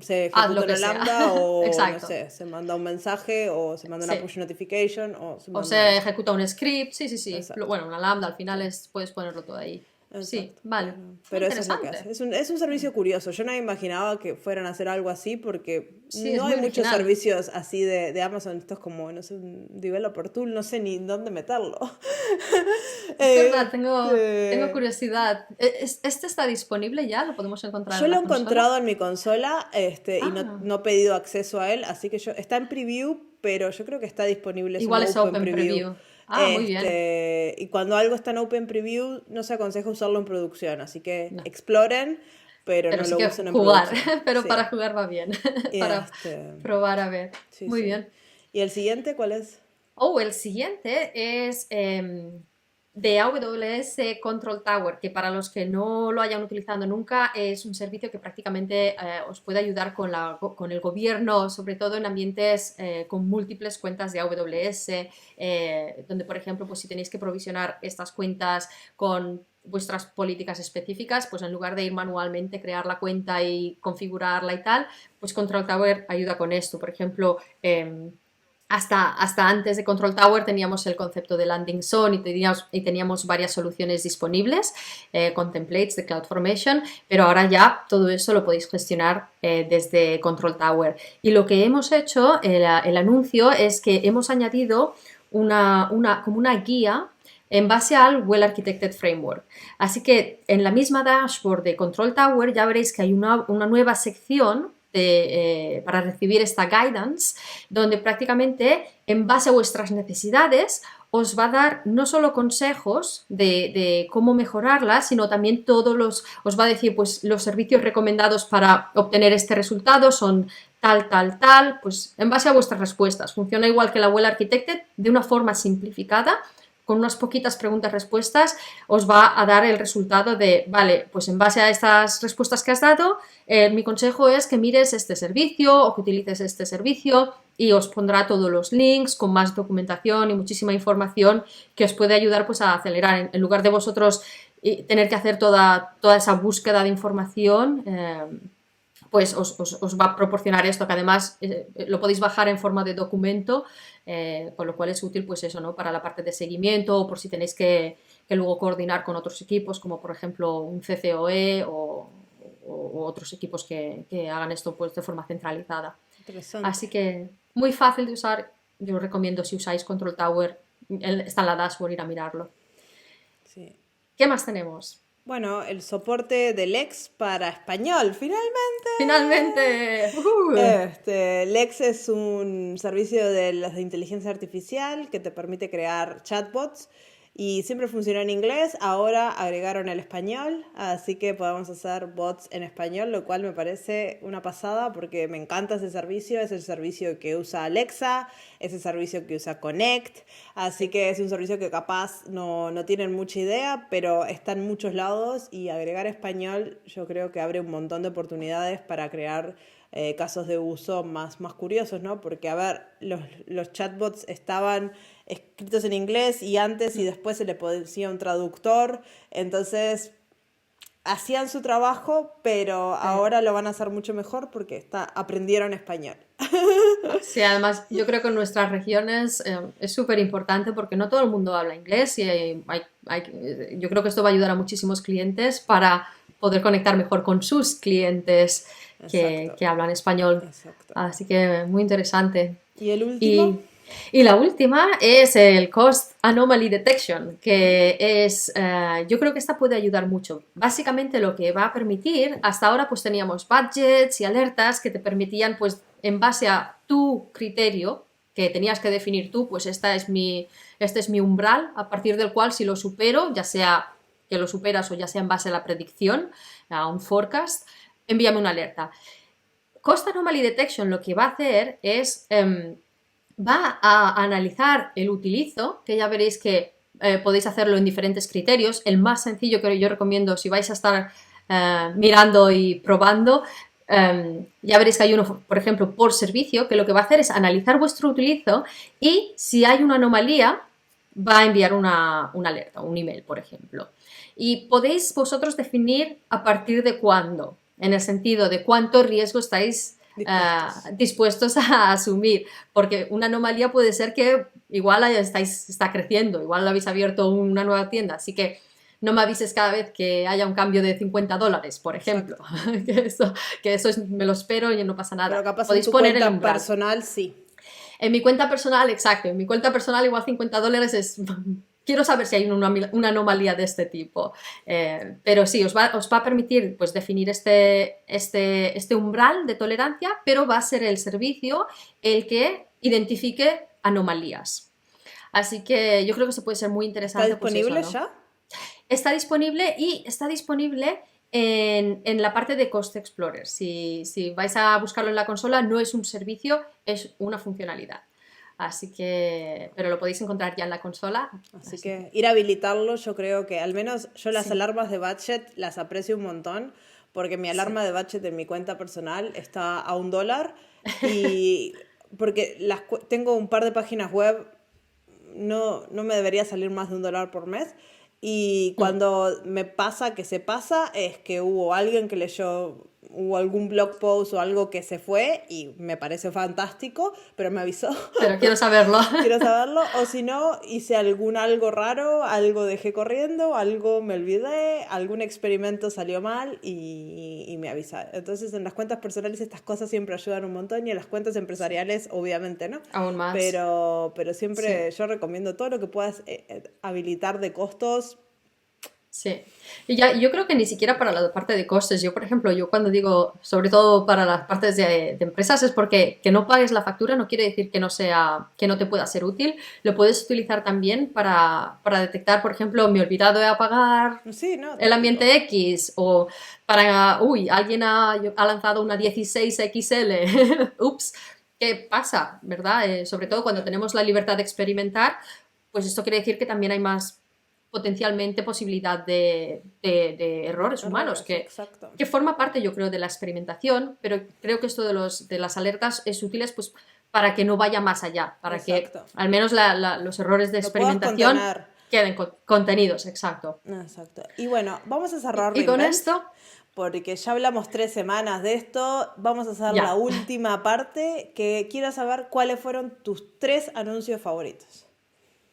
se Haz lo ejecuta que una sea. lambda o no Exacto. sé, se manda un mensaje o se manda una Sí. push notification o se O manda, no se sé. ejecuta un script, sí, sí, sí. Exacto, Bueno, una lambda al sí, final es, puedes ponerlo todo ahí. Sí, exacto. vale. Muy Pero eso es lo que hace. interesante. Es un servicio curioso. Yo no me imaginaba que fueran a hacer algo así porque Sí, es no hay muy muchos original. servicios así de Amazon. Esto es como, no sé, un developer tool, no sé ni dónde meterlo. Es verdad, tengo Este, curiosidad. ¿Este está disponible ya? ¿Lo podemos encontrar Yo en lo he la consola? encontrado en mi consola, y no, Ah, no he pedido acceso a él, así que está en preview, pero yo creo que está disponible, es un igual es open Open preview. Preview. Ah, muy bien. Y cuando algo está en open preview, no se aconseja usarlo en producción, así que No, exploren, pero pero no sí lo que usen en jugar, producción. pero Sí. para jugar va bien, Y para probar a ver. sí, Muy sí. bien. ¿Y el siguiente cuál es? Oh, el siguiente es de AWS Control Tower, que para los que no lo hayan utilizado nunca, es un servicio que prácticamente os puede ayudar con el gobierno, sobre todo en ambientes con múltiples cuentas de AWS, donde, por ejemplo, pues si tenéis que provisionar estas cuentas con vuestras políticas específicas, pues en lugar de ir manualmente, crear la cuenta y configurarla y tal, pues Control Tower ayuda con esto. Por ejemplo, hasta antes de Control Tower teníamos el concepto de landing zone y teníamos varias soluciones disponibles con templates de CloudFormation, pero ahora ya todo eso lo podéis gestionar desde Control Tower. Y lo que hemos hecho, el anuncio, es que hemos añadido como una guía en base al Well Architected Framework. Así que en la misma dashboard de Control Tower ya veréis que hay una nueva sección para recibir esta guidance, donde prácticamente en base a vuestras necesidades os va a dar no solo consejos de cómo mejorarla, sino también os va a decir, pues los servicios recomendados para obtener este resultado son tal, tal, tal, pues en base a vuestras respuestas. Funciona igual que la Well Architected, de una forma simplificada, con unas poquitas preguntas-respuestas, os va a dar el resultado de, vale, pues en base a estas respuestas que has dado, mi consejo es que mires este servicio o que utilices este servicio y os pondrá todos los links con más documentación y muchísima información que os puede ayudar pues a acelerar. En lugar de vosotros tener que hacer toda esa búsqueda de información, pues os va a proporcionar esto, que además lo podéis bajar en forma de documento, con lo cual es útil pues eso, ¿no? Para la parte de seguimiento o por si tenéis que luego coordinar con otros equipos, como por ejemplo un CCOE o otros equipos que hagan esto pues de forma centralizada. Interesante. Así que muy fácil de usar, yo os recomiendo si usáis Control Tower, está en la dashboard, ir a mirarlo. Sí. ¿Qué más tenemos? Bueno, el soporte de Lex para español, finalmente. Finalmente, Lex es un servicio de inteligencia artificial que te permite crear chatbots y siempre funcionó en inglés, ahora agregaron el español, así que podemos hacer bots en español, lo cual me parece una pasada porque me encanta ese servicio, es el servicio que usa Alexa, es el servicio que usa Connect, así que es un servicio que capaz no tienen mucha idea, pero está en muchos lados y agregar español yo creo que abre un montón de oportunidades para crear casos de uso más curiosos, ¿no? Porque, a ver, los chatbots estaban escritos en inglés y antes y después se le ponía un traductor, entonces hacían su trabajo, pero ahora lo van a hacer mucho mejor porque aprendieron español. Sí, además yo creo que en nuestras regiones es súper importante porque no todo el mundo habla inglés y yo creo que esto va a ayudar a muchísimos clientes para poder conectar mejor con sus clientes Exacto, que hablan español. exacto. Así que muy interesante. ¿Y el último? Y, y la última es el Cost Anomaly Detection, que es, yo creo que esta puede ayudar mucho. Básicamente lo que va a permitir, hasta ahora pues teníamos budgets y alertas que te permitían pues en base a tu criterio, que tenías que definir tú, pues este es mi umbral, a partir del cual si lo supero, ya sea que lo superas o ya sea en base a la predicción, a un forecast, envíame una alerta. Cost Anomaly Detection lo que va a hacer es va a analizar el utilizo, que ya veréis que podéis hacerlo en diferentes criterios. El más sencillo que yo recomiendo si vais a estar mirando y probando, ya veréis que hay uno, por ejemplo, por servicio, que lo que va a hacer es analizar vuestro utilizo y si hay una anomalía, va a enviar una alerta, un email, por ejemplo. Y podéis vosotros definir a partir de cuándo, en el sentido de cuánto riesgo estáis dispuestos a asumir, porque una anomalía puede ser que igual está creciendo, igual habéis abierto una nueva tienda, así que no me avises cada vez que haya un cambio de $50, por ejemplo, que eso me lo espero y no pasa nada. Pero capaz podéis en tu poner cuenta el umbral personal, sí. en mi cuenta personal, exacto, en mi cuenta personal igual $50 es... Quiero saber si hay una anomalía de este tipo. Pero sí, os va a permitir pues, definir este umbral de tolerancia, pero va a ser el servicio el que identifique anomalías. Así que yo creo que eso puede ser muy interesante. ¿Está disponible pues eso, ¿no? ya? Está disponible y está disponible en la parte de Cost Explorer. Si vais a buscarlo en la consola, no es un servicio, es una funcionalidad. Así que, pero lo podéis encontrar ya en la consola. Así que ir a habilitarlo, yo creo que al menos yo las Sí. alarmas de budget las aprecio un montón, porque mi alarma Sí. de budget en mi cuenta personal está a $1 y porque tengo un par de páginas web, no me debería salir más de $1 por mes. Y cuando me pasa que se pasa, es que hubo alguien que hubo algún blog post o algo que se fue y me pareció fantástico, pero me avisó. Pero quiero saberlo. Quiero saberlo, o si no, hice algo raro, algo dejé corriendo, algo me olvidé, algún experimento salió mal y me avisa. Entonces en las cuentas personales estas cosas siempre ayudan un montón y en las cuentas empresariales obviamente, ¿no? Aún más. Pero siempre yo recomiendo todo lo que puedas habilitar de costos. Sí. Y yo creo que ni siquiera para la parte de costes. Yo, por ejemplo, yo cuando digo, sobre todo para las partes de empresas, es porque que no pagues la factura no quiere decir que no te pueda ser útil. Lo puedes utilizar también para detectar, por ejemplo, me he olvidado de apagar Sí, ¿no? el ambiente X o alguien ha lanzado una 16XL. Ups, ¿qué pasa? ¿Verdad? Sobre todo cuando tenemos la libertad de experimentar, pues esto quiere decir que también hay más potencialmente posibilidad de errores humanos, que forma parte, yo creo, de la experimentación, pero creo que esto de las alertas es útil pues, para que no vaya más allá, para Exacto. que al menos los errores de experimentación queden contenidos, exacto. Exacto. Y bueno, vamos a cerrar Y con esto... porque ya hablamos 3 semanas de esto, vamos a hacer la última parte, que quiero saber cuáles fueron tus 3 anuncios favoritos.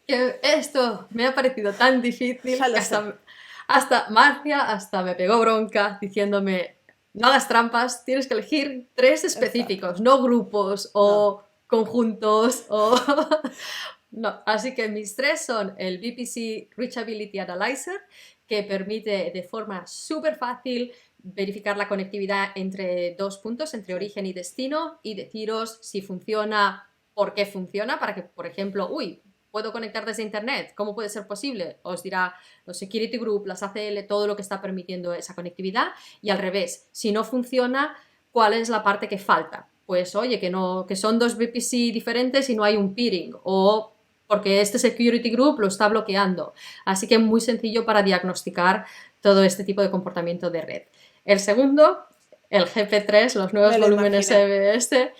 Que esto me ha parecido tan difícil que hasta Marcia me pegó bronca diciéndome no hagas trampas, tienes que elegir 3 específicos. Exacto. No grupos o conjuntos o... No, así que mis 3 son el VPC Reachability Analyzer, que permite de forma súper fácil verificar la conectividad entre 2 puntos, entre origen y destino, y deciros si funciona, por qué funciona, para que, por ejemplo, ¿puedo conectar desde internet? ¿Cómo puede ser posible? Os dirá los security group, las ACL, todo lo que está permitiendo esa conectividad, y al revés, si no funciona, ¿cuál es la parte que falta? Pues oye, que son dos VPC diferentes y no hay un peering, o porque este security group lo está bloqueando. Así que es muy sencillo para diagnosticar todo este tipo de comportamiento de red. El segundo, el GP3, los nuevos volúmenes EBS.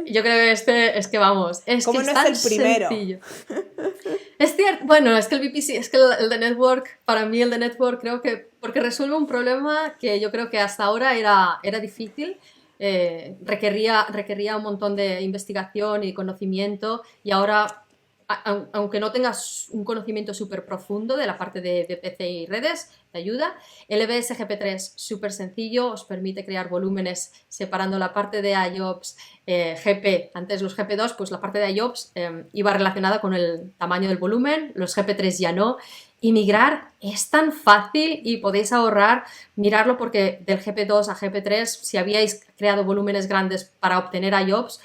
Yo creo que este es que vamos, es ¿Cómo que no es tan es el primero? sencillo. Es cierto, bueno, es que el VPC, es que el de Network, para mí el de Network creo que, porque resuelve un problema que yo creo que hasta ahora era difícil, requería un montón de investigación y conocimiento, y ahora, aunque no tengas un conocimiento súper profundo de la parte de VPC y redes, te ayuda. El EBS GP3, súper sencillo, os permite crear volúmenes separando la parte de IOPS, GP. Antes los GP2, pues la parte de IOPS iba relacionada con el tamaño del volumen, los GP3 ya no. Y migrar es tan fácil y podéis ahorrar, mirarlo, porque del GP2 a GP3, si habíais creado volúmenes grandes para obtener IOPS,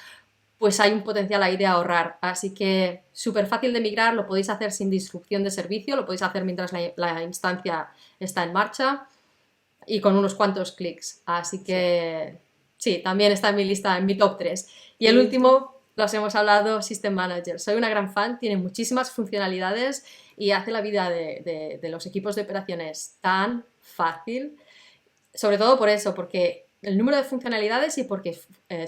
pues hay un potencial ahí de ahorrar. Así que súper fácil de migrar, lo podéis hacer sin disrupción de servicio, lo podéis hacer mientras la instancia está en marcha y con unos cuantos clics. Así que sí, también está en mi lista, en mi top 3. Y el último, los hemos hablado, System Manager. Soy una gran fan, tiene muchísimas funcionalidades y hace la vida de los equipos de operaciones tan fácil. Sobre todo por eso, porque el número de funcionalidades y porque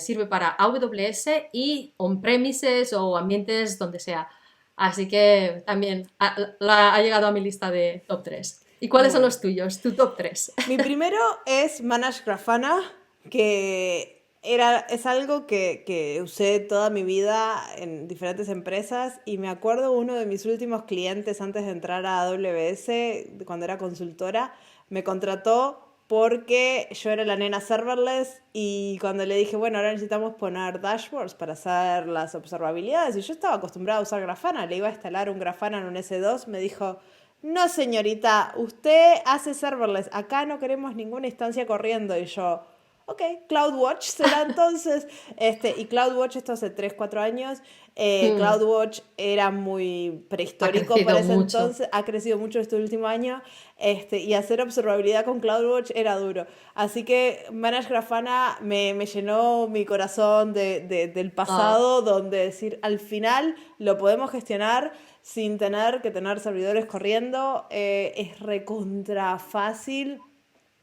sirve para AWS y on-premises o ambientes donde sea. Así que también ha llegado a mi lista de top 3. ¿Y cuáles son los tuyos? Tu top 3. Mi primero es Manage Grafana, que es algo que usé toda mi vida en diferentes empresas, y me acuerdo uno de mis últimos clientes antes de entrar a AWS, cuando era consultora, me contrató porque yo era la nena serverless, y cuando le dije, bueno, ahora necesitamos poner dashboards para hacer las observabilidades, y yo estaba acostumbrada a usar Grafana, le iba a instalar un Grafana en un S2, me dijo, no señorita, usted hace serverless, acá no queremos ninguna instancia corriendo. Y yo, ok, CloudWatch será entonces. Y CloudWatch, esto hace 3, 4 años, CloudWatch era muy prehistórico para ese mucho. entonces, ha crecido mucho este último año, y hacer observabilidad con CloudWatch era duro. Así que Manage Grafana me llenó mi corazón del pasado, donde decir, al final lo podemos gestionar sin tener que tener servidores corriendo, es recontra fácil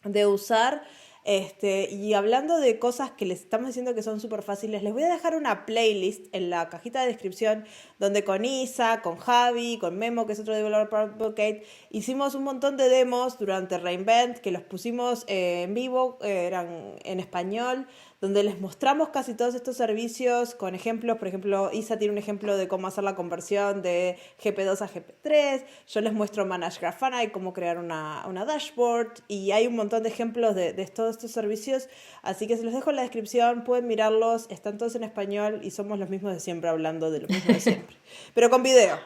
de usar. Y hablando de cosas que les estamos diciendo que son súper fáciles, les voy a dejar una playlist en la cajita de descripción donde con Isa, con Javi, con Memo, que es otro developer advocate, hicimos un montón de demos durante Reinvent, que los pusimos en vivo, eran en español, donde les mostramos casi todos estos servicios con ejemplos. Por ejemplo, Isa tiene un ejemplo de cómo hacer la conversión de GP2 a GP3, yo les muestro Manage Grafana y cómo crear una dashboard, y hay un montón de ejemplos de todos estos servicios, así que se los dejo en la descripción, pueden mirarlos, están todos en español y somos los mismos de siempre hablando de lo mismo de siempre, pero con video.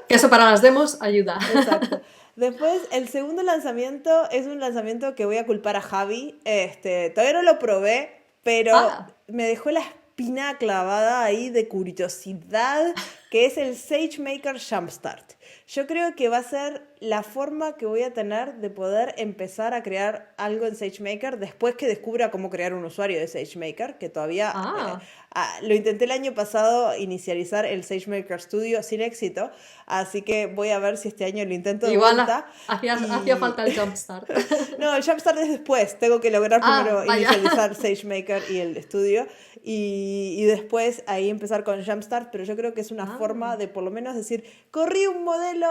Que eso para las demos ayuda. Exacto. Después, el segundo lanzamiento es un lanzamiento que voy a culpar a Javi. Todavía no lo probé, pero me dejó la espina clavada ahí de curiosidad, que es el SageMaker Jumpstart. Yo creo que va a ser la forma que voy a tener de poder empezar a crear algo en SageMaker después que descubra cómo crear un usuario de SageMaker, que todavía lo intenté el año pasado, inicializar el SageMaker Studio sin éxito, así que voy a ver si este año lo intento de vuelta. Hacía falta el Jumpstart. No, el Jumpstart es después, tengo que lograr primero inicializar SageMaker y el estudio, y después ahí empezar con Jumpstart, pero yo creo que es una forma de por lo menos decir, corrí un modelo.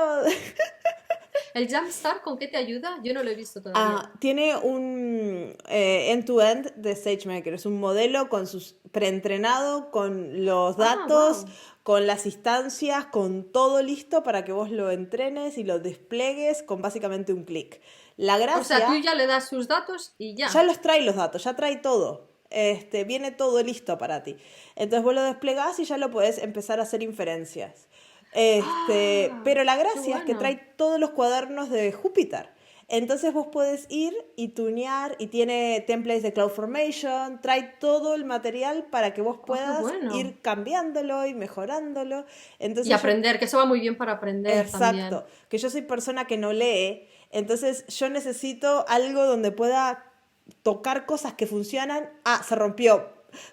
¿El Jumpstart con qué te ayuda? Yo no lo he visto todavía. Tiene un end-to-end de SageMaker. Es un modelo con sus preentrenado, con los datos, con las instancias, con todo listo para que vos lo entrenes y lo desplegues con básicamente un clic. La gracia, o sea, tú ya le das sus datos y ya. Ya los trae los datos, ya trae todo. Viene todo listo para ti. Entonces vos lo desplegás y ya lo podés empezar a hacer inferencias. Pero la gracia es que trae todos los cuadernos de Jupyter. Entonces vos podés ir y tunear y tiene templates de CloudFormation, trae todo el material para que vos Oh, qué puedas bueno. ir cambiándolo y mejorándolo. Y Entonces yo, aprender, que eso va muy bien para aprender también. exacto, que yo soy persona que no lee, entonces yo necesito algo donde pueda tocar cosas que funcionan. Ah, se rompió.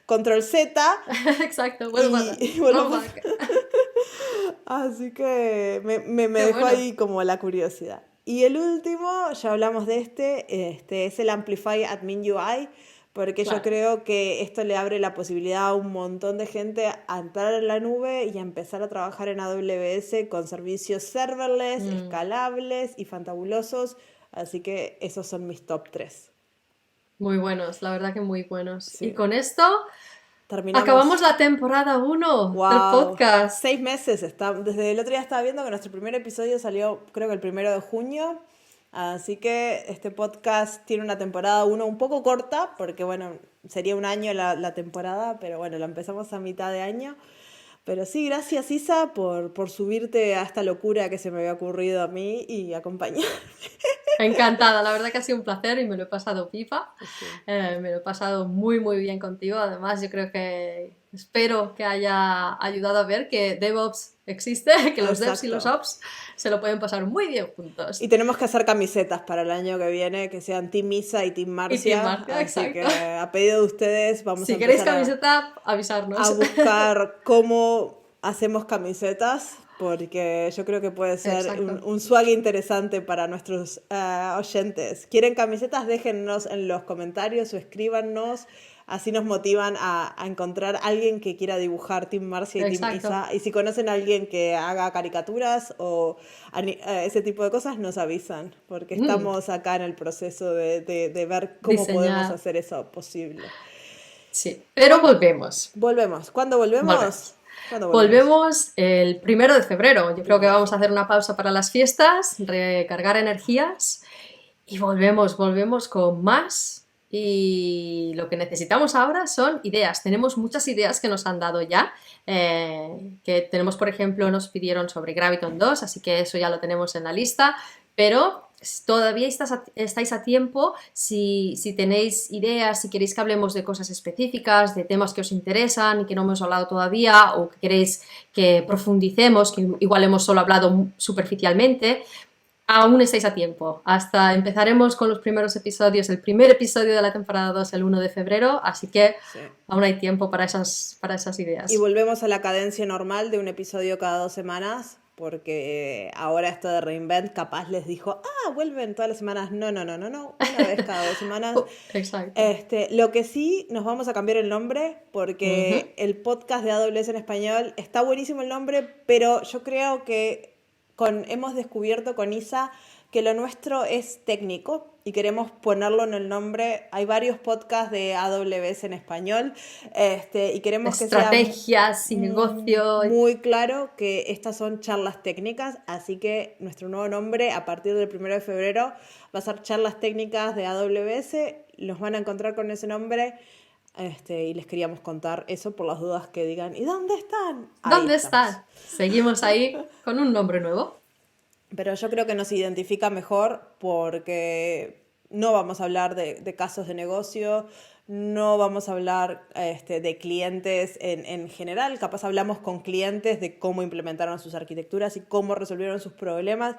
Control Z Exacto, vuelvo para atrás. y vuelvo a pasar. Rollback. Así que me Qué dejó bueno. ahí como la curiosidad. Y el último, ya hablamos de este es el Amplify Admin UI, porque yo Claro. creo que esto le abre la posibilidad a un montón de gente a entrar en la nube y a empezar a trabajar en AWS con servicios serverless, Mm, escalables y fantabulosos. Así que esos son mis top 3. muy buenos, la verdad que muy buenos. Y Sí. con esto acabamos Terminamos. la temporada 1 del Wow, podcast. 6 meses. Desde el otro día estaba viendo que nuestro primer episodio salió, creo que el 1 de junio. Así que este podcast tiene una temporada 1 un poco corta, porque bueno, sería un año la temporada, pero bueno, la empezamos a mitad de año. Pero sí, gracias Isa por subirte a esta locura que se me había ocurrido a mí y acompañar. Encantada, la verdad que ha sido un placer y me lo he pasado pipa. Sí. Me lo he pasado muy muy bien contigo. Además, yo creo que espero que haya ayudado a ver que DevOps existe, que los devs y los Exacto. ops se lo pueden pasar muy bien juntos. Y tenemos que hacer camisetas para el año que viene que sean Team Isa y Team Y Team Marcia. Marcia, Así que exacto. a pedido de ustedes vamos a Si queréis empezar camiseta, a avisarnos. buscar cómo hacemos camisetas, porque yo creo que puede ser Exacto. un swag interesante para nuestros oyentes. ¿Quieren camisetas? Déjennos en los comentarios o escríbanos. Así nos motivan a encontrar a alguien que quiera dibujar Team Marcia y Team Exacto. Isa. Y si conocen a alguien que haga caricaturas o ese tipo de cosas, nos avisan, porque Mm, estamos acá en el proceso de ver cómo podemos diseñar. hacer eso posible. Sí. Pero volvemos. Volvemos. ¿Cuándo volvemos? Volvemos. ¿Cuándo volvemos? Volvemos el 1 de febrero. Yo creo que Primero de vamos a hacer febrero. una pausa para las fiestas, recargar energías y volvemos con más. Y lo que necesitamos ahora son ideas. Tenemos muchas ideas que nos han dado ya. Que tenemos, por ejemplo, nos pidieron sobre Graviton 2, así que eso ya lo tenemos en la lista. Pero todavía estáis a tiempo si tenéis ideas, si queréis que hablemos de cosas específicas, de temas que os interesan y que no hemos hablado todavía, o que queréis que profundicemos, que igual hemos solo hablado superficialmente. Aún estáis a tiempo. Hasta empezaremos con los primeros episodios, el primer episodio de la temporada 2 el 1 de febrero, así que Sí. aún hay tiempo para esas Y ideas. volvemos a la cadencia normal de un episodio cada 2 semanas, porque ahora esto de Reinvent capaz les dijo, vuelven todas las semanas. No, una vez cada 2 semanas. Exacto. Lo que sí, nos vamos a cambiar el nombre, Ujú. porque el podcast de AWS en español está buenísimo el nombre, pero yo creo que hemos descubierto con Isa que lo nuestro es técnico y queremos ponerlo en el nombre. Hay varios podcasts de AWS en español, y queremos que sea Estrategias y negocio. muy claro que estas son charlas técnicas, así que nuestro nuevo nombre a partir del 1 de febrero va a ser charlas técnicas de AWS. Los van a encontrar con ese nombre. Y les queríamos contar eso por las dudas que digan, ¿y dónde están? Ahí ¿Dónde estamos. están? Seguimos ahí con un nombre nuevo. Pero yo creo que nos identifica mejor porque no vamos a hablar de casos de negocio, no vamos a hablar de clientes en general, capaz hablamos con clientes de cómo implementaron sus arquitecturas y cómo resolvieron sus problemas,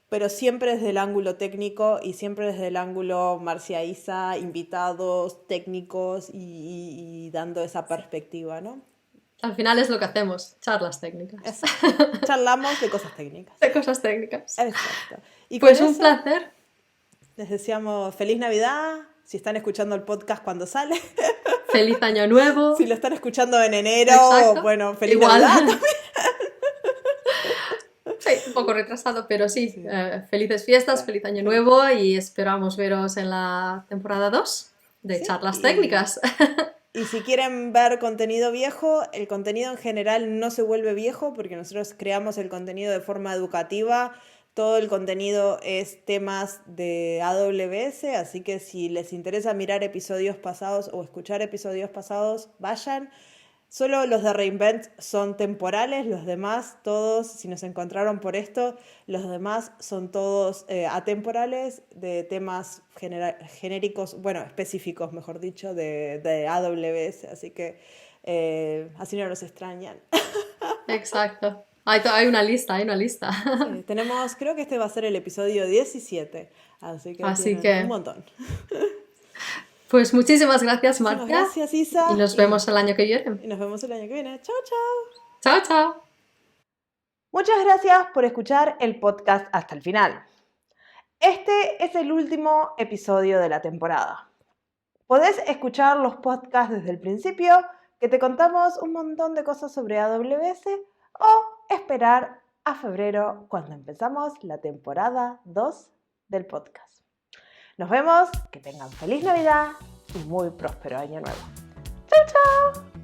pero siempre desde el ángulo técnico y siempre desde el ángulo Marcia Isa, invitados técnicos y dando esa perspectiva, ¿no? Al final es lo que hacemos, charlas técnicas. Exacto. Charlamos de cosas técnicas. De cosas técnicas. Exacto. Y Pues con un eso placer. les deseamos feliz Navidad, si están escuchando el podcast cuando sale. Feliz año nuevo. Si lo están escuchando en enero, Exacto. bueno, feliz Igual. Navidad también. Sí, un poco retrasado, pero sí. Felices fiestas, feliz año nuevo y esperamos veros en la temporada 2 de Sí, charlas técnicas. Y si quieren ver contenido viejo, el contenido en general no se vuelve viejo porque nosotros creamos el contenido de forma educativa. Todo el contenido es temas de AWS, así que si les interesa mirar episodios pasados o escuchar episodios pasados, vayan. Solo los de Reinvent son temporales, los demás todos, si nos encontraron por esto, los demás son todos atemporales de temas genéricos, bueno, específicos, mejor dicho, de AWS, así que así no nos extrañan. Exacto. Hay una lista, hay una lista. Sí, tenemos, creo que este va a ser el episodio 17, así que Así tienen que, un montón. pues muchísimas gracias, Muchísimas Marta. gracias, Isa. Y nos vemos el año que viene. Y nos vemos el año que viene. Chao, chao. Chao, chao. Muchas gracias por escuchar el podcast hasta el final. Este es el último episodio de la temporada. Podés escuchar los podcasts desde el principio, que te contamos un montón de cosas sobre AWS, o esperar a febrero cuando empezamos la temporada 2 del podcast. Nos vemos, que tengan feliz Navidad y muy próspero año nuevo. ¡Chao, chao!